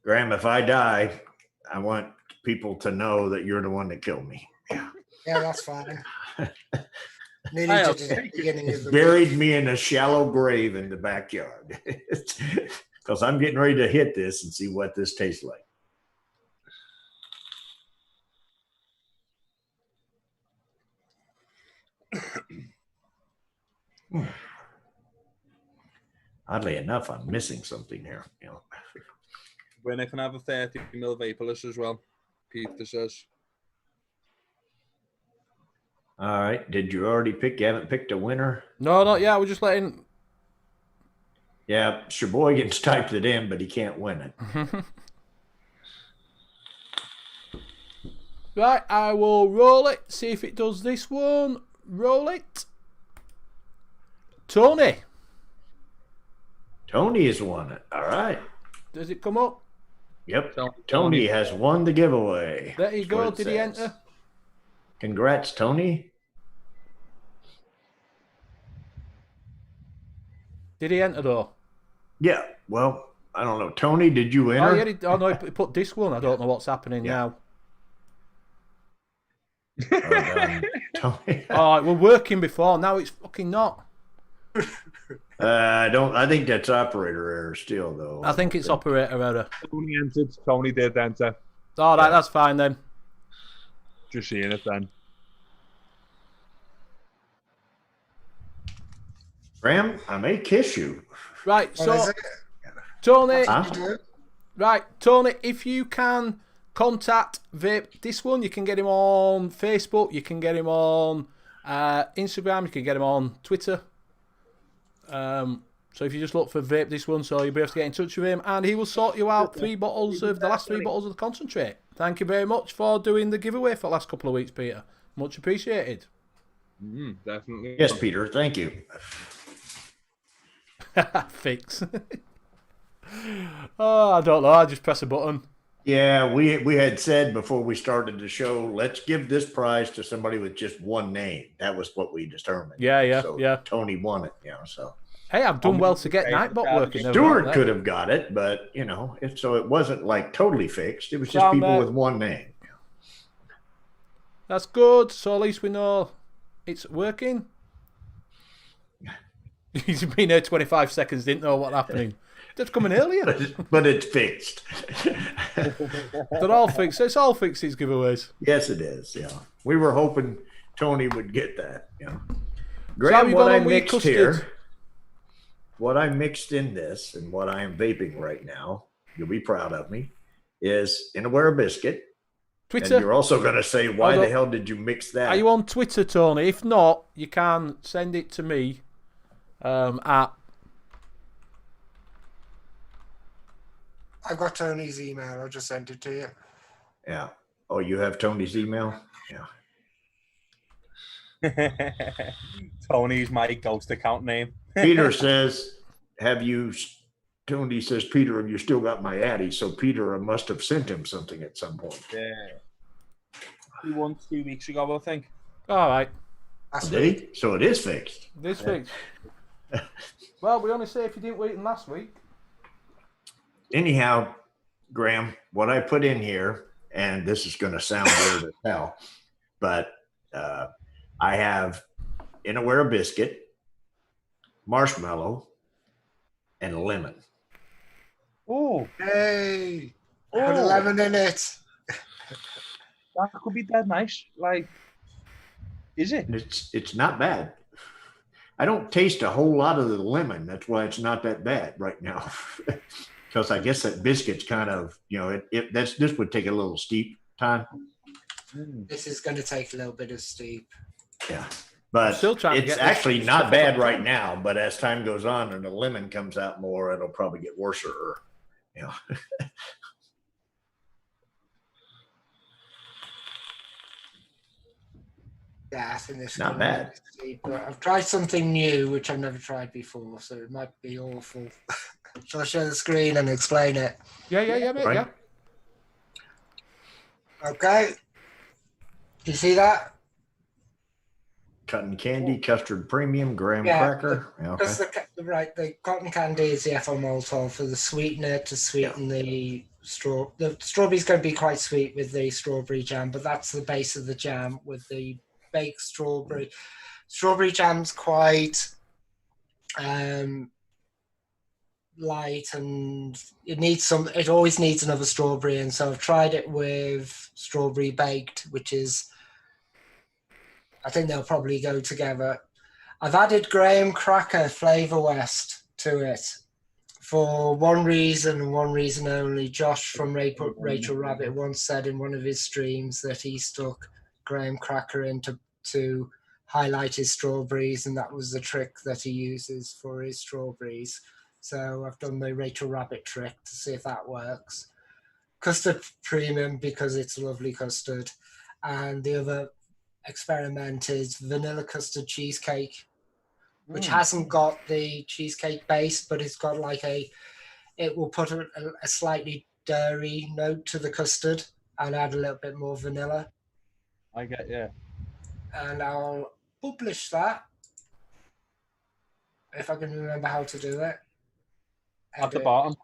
Graham, if I die, I want people to know that you're the one that killed me. Yeah, that's fine. Nearly did it at the beginning of the Buried week. me in a shallow grave in the backyard. Because I'm getting ready to hit this and see what this tastes like. Oddly enough, I'm missing something here. You know. Winner can have a 30ml vaporless as well, Peter says. All right. Did you already pick? You haven't picked a winner? No, not yet. We're just letting. Yeah, Sheboygan's typed it in, but he can't win it. Right, I will roll it. See if it does this one. Roll it. Tony. Tony has won it. All right. Does it come up? Yep. Tony has won the giveaway. There you go. Did he enter? Congrats, Tony. Did he enter though? Yeah. Well, I don't know. Tony, did you enter? Oh, yeah, no, he put this one. I don't know what's happening now. Tony. Oh, we're working before. Now it's fucking not. I think that's operator error still, though. I think it's operator error. Tony entered. Tony did enter. All right, that's fine then. Just seeing it then. Graham, I may kiss you. Right, so Tony, Huh? right, Tony, if you can contact Vape this one, you can get him on Facebook, you can get him on Instagram, you can get him on Twitter. So if you just look for Vape this one, so you'll be able to get in touch with him, and he will sort you out 3 bottles of the last 3 bottles of the concentrate. Thank you very much for doing the giveaway for the last couple of weeks, Peter. Much appreciated. Definitely. Yes, Peter. Thank you. Fix. Oh, I don't know. I just press a button. Yeah, we had said before we started the show, let's give this prize to somebody with just one name. That was what we determined. Yeah. Tony won it, so. Hey, I've done well to get Nightbot working. Stuart could have got it, but so it wasn't like totally fixed. It was just people with one name. That's good. So at least we know it's working. He's been here 25 seconds, didn't know what's happening. That's coming earlier. But it's fixed. They're all fixed. It's all fixed, these giveaways. Yes, it is. Yeah. We were hoping Tony would get that. Yeah. Graham, so what I mixed here, what I mixed in this and what I am vaping right now, you'll be proud of me, is Inaware Biscuit. Twitter. And you're also going to say, why the hell did you mix that? Are you on Twitter, Tony? If not, you can send it to me at... I've got Tony's email. I'll just send it to you. Yeah. Oh, you have Tony's email? Yeah. Tony's my ghost account name. Peter says, have you, Tony says, Peter, and you still got my Addy. So Peter must have sent him something at some point. Yeah. He won 2 weeks ago, I think. All right. See? So it is fixed. This week. Well, we only say if you didn't wait in last week. Anyhow, Graham, what I put in here, and this is going to sound weird as hell, but I have Inawera biscuit, marshmallow, and lemon. Oh, Hey, put a lemon in it. That could be dead nice. Like, is it? It's not bad. I don't taste a whole lot of the lemon. That's why it's not that bad right now. Because I guess that biscuit's kind of, this would take a little steep time. This is going to take a little bit of steep. Yeah. But it's actually not bad right now. But as time goes on and the lemon comes out more, it'll probably get worse. Yeah, I think this is not bad. Steep, but I've tried something new, which I've never tried before, so it might be awful. Shall I share the screen and explain it? Yeah, mate, right. yeah. Okay. Do you see that? Cotton candy, custard premium, graham cracker. Because the cotton candy is the ethyl maltol for the sweetener to sweeten the straw. The strawberry's going to be quite sweet with the strawberry jam, but that's the base of the jam with the baked strawberry. Strawberry jam's quite light, and it always needs another strawberry, and so I've tried it with strawberry baked, which is, I think they'll probably go together. I've added graham cracker Flavor West to it for one reason and one reason only. Josh from Rachel Rabbit once said in one of his streams that he stuck graham cracker in to highlight his strawberries, and that was the trick that he uses for his strawberries. So I've done the Rachel Rabbit trick to see if that works. Custard premium because it's lovely custard. And the other experiment is vanilla custard cheesecake, which hasn't got the cheesecake base, but it's got it will put a slightly dairy note to the custard and add a little bit more vanilla. I get, yeah. And I'll publish that if I can remember how to do it. At the bottom.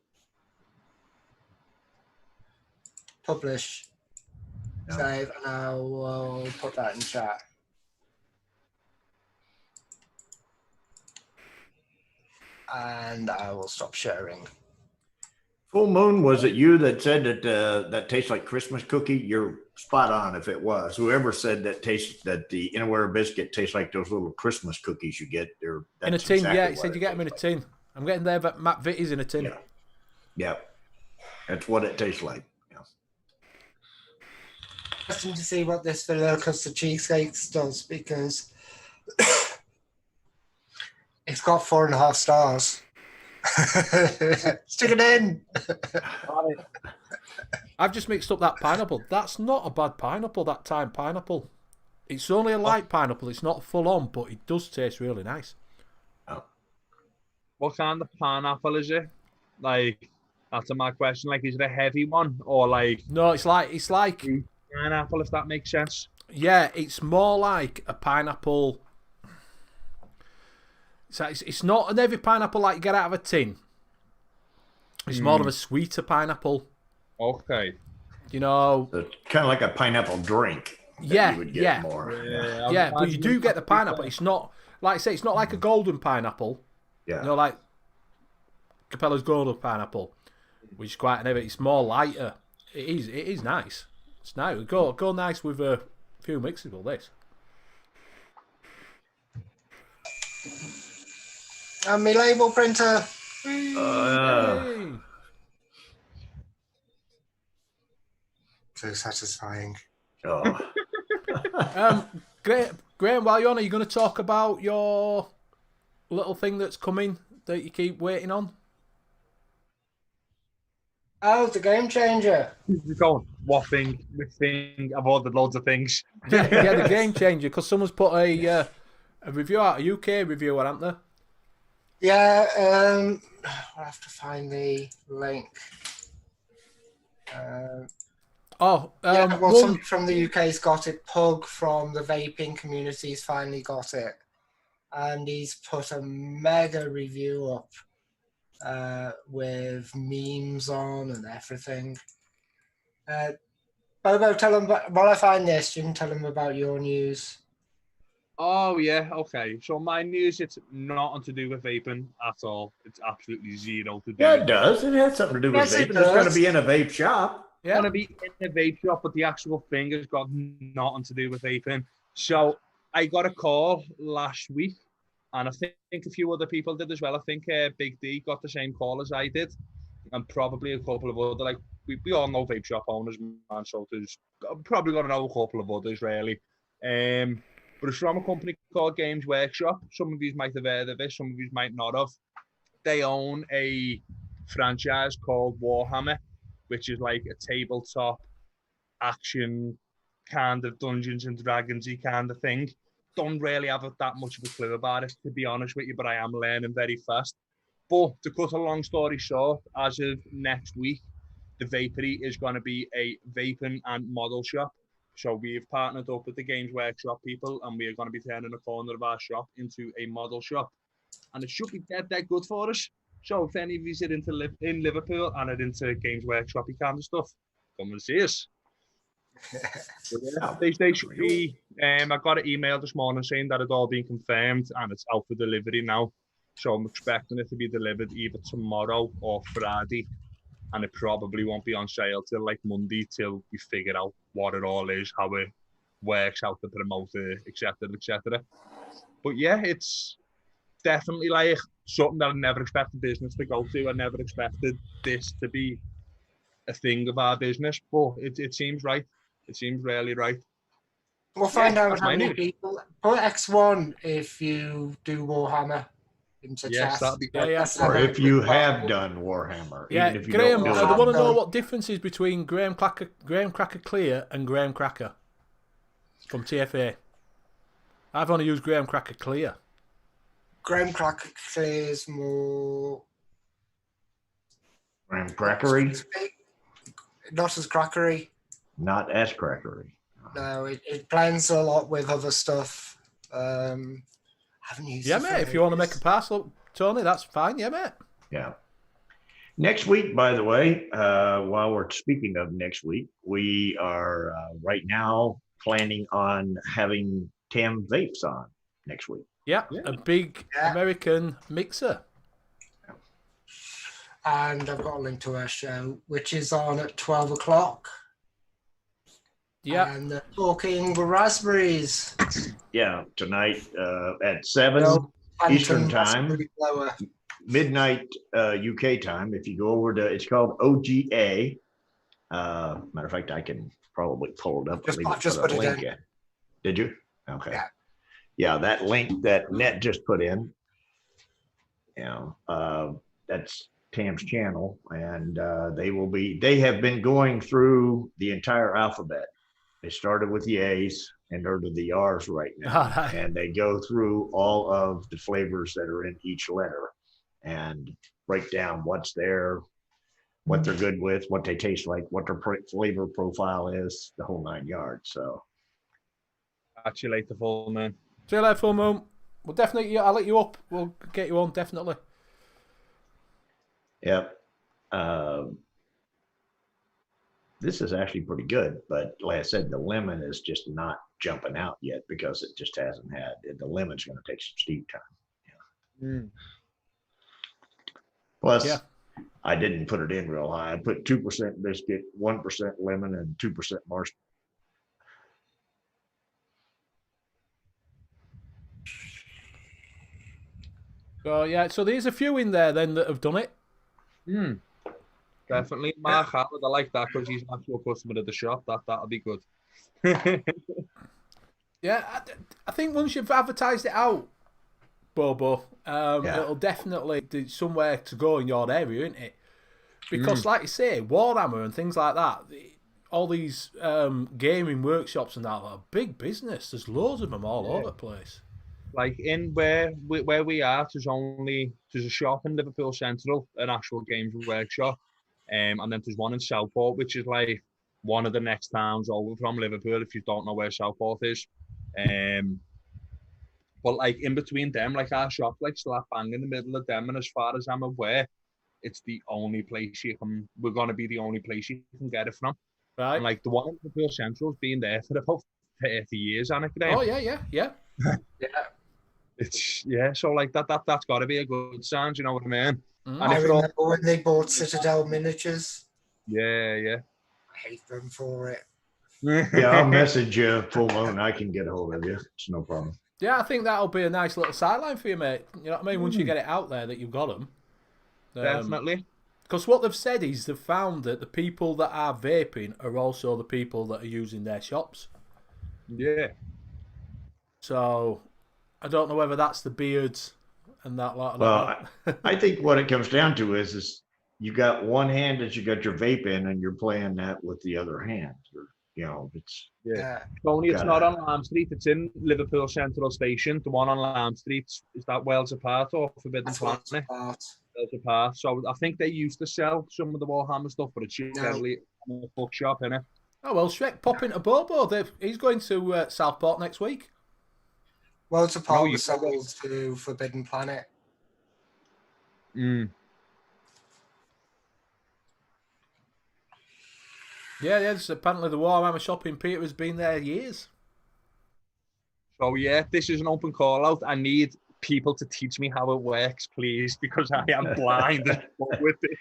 Publish. No. Save, and I will put that in chat. And I will stop sharing. Full Moon, was it you that said that that tastes like Christmas cookie? You're spot on if it was. Whoever said that the Inawera biscuit tastes like those little Christmas cookies you get there. In a tin, exactly, yeah. He said you get them in a tin. I'm getting there, but Matt Vitty's in a tin. Yeah. That's what it tastes like. Interesting to see what this vanilla custard cheesecake does, because it's got 4.5 stars. Stick it in. I've just mixed up that pineapple. That's not a bad pineapple, that time pineapple. It's only a light pineapple. It's not full on, but it does taste really nice. What kind of pineapple is it? Like, that's my question. Like, is it a heavy one or like? No, it's like pineapple, if that makes sense. Yeah, it's more like a pineapple. So it's not an heavy pineapple like you get out of a tin. It's more of a sweeter pineapple. Okay. It's kind of like a pineapple drink. Yeah, you would get more. Yeah, but you do get the pineapple. It's not, like I say, it's not like a golden pineapple. Yeah. Like Capella's golden pineapple, which is quite heavy. It's more lighter. It is nice. It's nice. Go nice with a few mixes with this. And my label printer. So satisfying. Graham, while you're on, are you going to talk about your little thing that's coming that you keep waiting on? Oh, the game changer. You're going waffing, thing. I've ordered loads of things. Yeah, the game changer, because someone's put a review out, a UK reviewer, haven't they? Yeah, I'll have to find the link. Somebody from the UK's got it. Pug from the vaping community's finally got it. And he's put a mega review up with memes on and everything. Bobo, tell them, while I find this, you can tell them about your news. Oh, yeah, okay. So my news, it's not to do with vaping at all. It's absolutely zero to do Yeah, with it does. It has something to do with Yes, it vaping. It's going to does. be in a vape shop. It's going to be in a vape shop, but the actual thing has got nothing to do with vaping. So I got a call last week, and I think a few other people did as well. I think Big D got the same call as I did, and probably a couple of other, like, we all know vape shop owners, man, so there's probably going to know a couple of others, really. But it's from a company called Games Workshop. Some of you might have heard of it, some of you might not have. They own a franchise called Warhammer, which is like a tabletop action kind of Dungeons and Dragons-y kind of thing. Don't really have that much of a clue about it, to be honest with you, but I am learning very fast. But to cut a long story short, as of next week, the Vapery is going to be a vaping and model shop. So we've partnered up with the Games Workshop people, and we are going to be turning a corner of our shop into a model shop. And it should be dead good for us. So if any of you are in Liverpool and are into Games Workshop kind of stuff, come and see us. They should be. I got an email this morning saying that it's all been confirmed and it's out for delivery now. So I'm expecting it to be delivered either tomorrow or Friday. And it probably won't be on sale till like Monday, till we figure out what it all is, how it works, how to promote it, etc., etc. But yeah, it's definitely like something that I never expected business to go to. I never expected this to be a thing of our business, but it seems right. It seems really right. We'll find out how many people. Put X1 if you do Warhammer into chat. That'd be Or if you have done Warhammer. Yeah, even if you Graham, don't do I it. want to know what difference is between Graham Cracker Clear and Graham Cracker from TFA. I've only used Graham Cracker Clear. Graham Cracker Clear is more... Graham Crackery? Not as crackery. Not as crackery. No, it blends a lot with other stuff. Haven't used it, mate. If you want to make a parcel, Tony, that's fine. Yeah, mate. Yeah. Next week, by the way, while we're speaking of next week, we are right now planning on having Tam Vapes on next week. Yeah, a big American mixer. And I've got a link to her show, which is on at 12 o'clock. Yeah. And they're talking raspberries. Yeah, tonight at 7 Eastern time, midnight UK time. If you go over to, it's called OGA. Matter of fact, I can probably pull it up. Just put it in. Did you? Okay. Yeah, that link that Net just put in, that's Tam's channel, and they have been going through the entire alphabet. They started with the A's and are to the R's right now. And they go through all of the flavors that are in each letter and break down what's there, what they're good with, what they taste like, what their flavor profile is, the whole 9 yards. So catch you later, full moon. See you later, full moon. We'll definitely, I'll let you up. We'll get you on, definitely. Yep. This is actually pretty good, but like I said, the lemon is just not jumping out yet because it just hasn't had, the lemon's going to take some steep time. Plus, I didn't put it in real high. I put 2% biscuit, 1% lemon, and 2% marshmallow. So yeah, so there's a few in there then that have done it. Definitely. Mark Howard, I like that because he's an actual customer of the shop. That'll be good. Yeah, I think once you've advertised it out, Bobo, it'll definitely be somewhere to go in your area, isn't it? Because like you say, Warhammer and things like that, all these gaming workshops and that are big business. There's loads of them all over the place. Like in where we are, there's a shop in Liverpool Central, an actual games workshop, and then there's one in Southport, which is like one of the next towns over from Liverpool. If you don't know where Southport is, but like in between them, like our shop, like slap bang in the middle of them, and as far as I'm aware, it's the only place you can. We're gonna be the only place you can get it from. Right. And like the one in Liverpool Central's been there for about 30 years, Anna. Oh yeah. Yeah. It's so like that's got to be a good sign. Do you know what I mean? Mm. And I if remember when they bought Citadel Miniatures. yeah. I hate them for it. Yeah, I'll message you full moon. I can get a hold of you. It's no problem. Yeah, I think that'll be a nice little sideline for you, mate. You know what I mean? Once you get it out there that you've got them. Definitely. Because what they've said is they've found that the people that are vaping are also the people that are using their shops. Yeah. So I don't know whether that's the beards and that lot. Well, I think what it comes down to is you got one hand that you got your vape in, and you're playing that with the other hand. Or, you know, it's Only it's not on Lamb Street. It's in Liverpool Central Station. The one on Lamb Street is that Wales Apart or Forbidden Planet. Wales Apart. So I think they used to sell some of the Warhammer stuff, but it's usually in a bookshop, innit? Oh well, Shrek, pop into Bobo. He's going to Southport next week. Wales Apart was sold to Forbidden Planet. Yeah. Apparently the Warhammer shop in Peter has been there years. So yeah, this is an open call out. I need people to teach me how it works, please, because I am blind with this.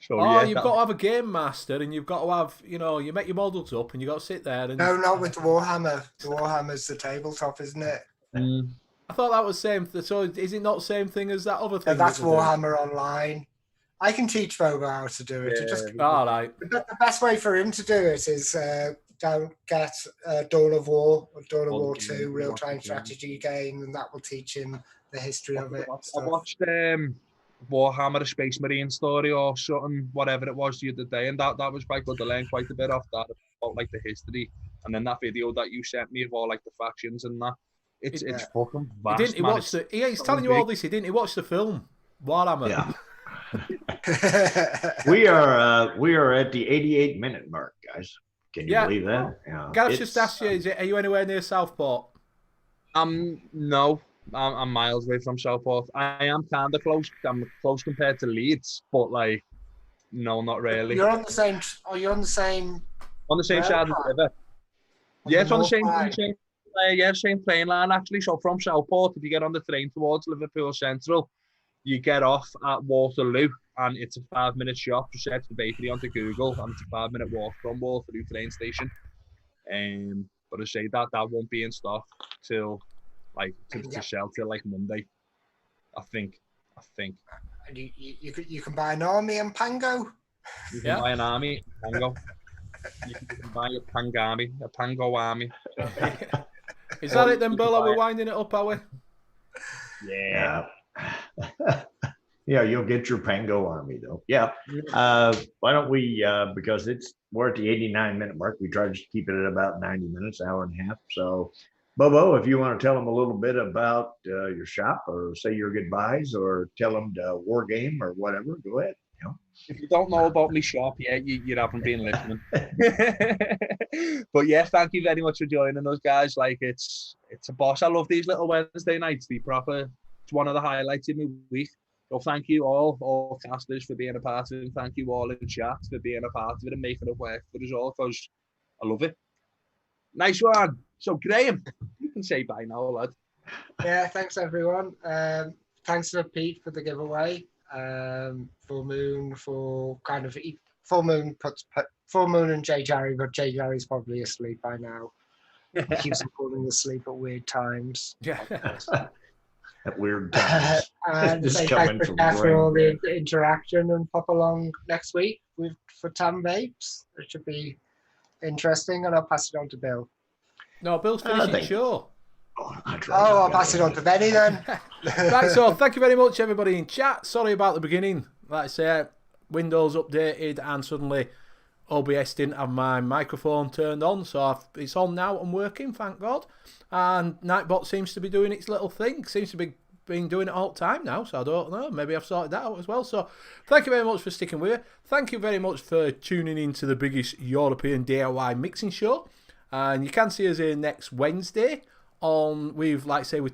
So you've got to have a game master, and you've got to have, you make your models up, and you've got to sit there. And no, not with the Warhammer. The Warhammer's the tabletop, isn't it? I thought that was same. So is it not the same thing as that other thing? That's Warhammer Online. I can teach Bobo how to do it. All right. The best way for him to do it is get Dawn of War or Dawn of War 2 real-time strategy game, and that will teach him the history of it. I watched Warhammer, a Space Marine story or something, whatever it was the other day, and that was quite good to learn quite a bit off that about like the history, and then that video that you sent me of all like the factions and that. It's fucking vast. He's telling you all this. He watch the film Warhammer. Yeah. we are at the 88-minute mark, guys. Can you believe that? Yeah. Gareth just asked you, are you anywhere near Southport? No. I'm miles away from Southport. I am kind of close. I'm close compared to Leeds, but like, no, not really. You're on the same. Oh, you're on the same. On the same side of the river. Yeah, it's on the same train line actually. So from Southport, if you get on the train towards Liverpool Central, you get off at Waterloo, and it's a 5-minute shop. Just search the bakery onto Google, and it's a 5-minute walk from Waterloo train station. But I say that won't be in stock till like to sell till like Monday. I think. And you can buy an army and Pango. You can buy an army, Pango. You can buy a Pangami, a Pango army. Is that it then, Bill? Are we winding it up, are we? Yeah. Yeah, you'll get your Pango army though. Yeah. Why don't we? Because we're at the 89-minute mark. We try to keep it at about 90 minutes, hour and a half. So, Bobo, if you want to tell them a little bit about your shop, or say your goodbyes, or tell them to war game or whatever, go ahead. If you don't know about my shop, you haven't been listening. But yeah, thank you very much for joining us, guys. Like it's a boss. I love these little Wednesday nights. It's one of the highlights in my week. So thank you all casters for being a part of it. Thank you all in the chat for being a part of it and making it work for us all, because I love it. Nice one. So Graham, you can say bye now, lad. Yeah, thanks everyone. Thanks to Pete for the giveaway. Full Moon for kind of Full Moon and Jay Jarry, but Jay Jarry's probably asleep by now. He keeps falling asleep at weird times. Yeah. At weird times. And say thanks for all the interaction, and pop along next week for Tam Vapes. It should be interesting, and I'll pass it on to Bill. No, Bill's finishing the show. I'll pass it on to Benny then. Right, so thank you very much, everybody in chat. Sorry about the beginning. Like I say, Windows updated and suddenly OBS didn't have my microphone turned on, so it's on now and working, thank God. And Nightbot seems to be doing its little thing. Seems to be been doing it all the time now, so I don't know. Maybe I've sorted that out as well. So thank you very much for sticking with it. Thank you very much for tuning in to the biggest European DIY mixing show. And you can see us here next Wednesday with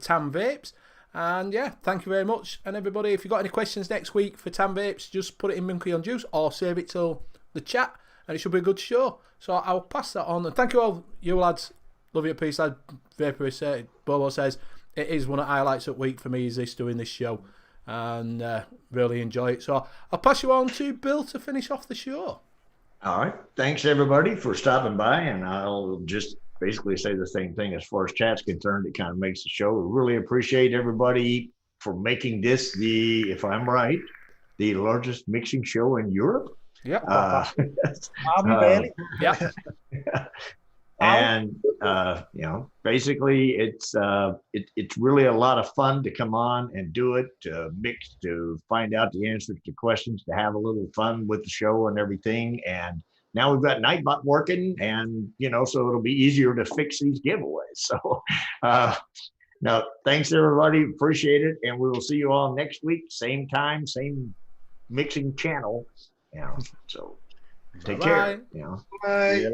Tam Vapes. And yeah, thank you very much. And everybody, if you've got any questions next week for Tam Vapes, just put it in Monkey on Juice or save it till the chat, and it should be a good show. So I'll pass that on. And thank you all, you lads. Love you, peace, lad. Vaporous Bobo says, it is one of the highlights of the week for me, is this doing this show. And really enjoy it. So I'll pass you on to Bill to finish off the show. All right. Thanks, everybody, for stopping by. And I'll just basically say the same thing as far as chat's concerned. It kind of makes the show. We really appreciate everybody for making this if I'm right, the largest mixing show in Europe. Yep. Yeah. And basically it's really a lot of fun to come on and do it, to mix, to find out the answers to questions, to have a little fun with the show and everything. And now we've got Nightbot working, and so it'll be easier to fix these giveaways. So no, thanks everybody, appreciate it, and we will see you all next week, same time, same mixing channel. So take care. Bye. Bye.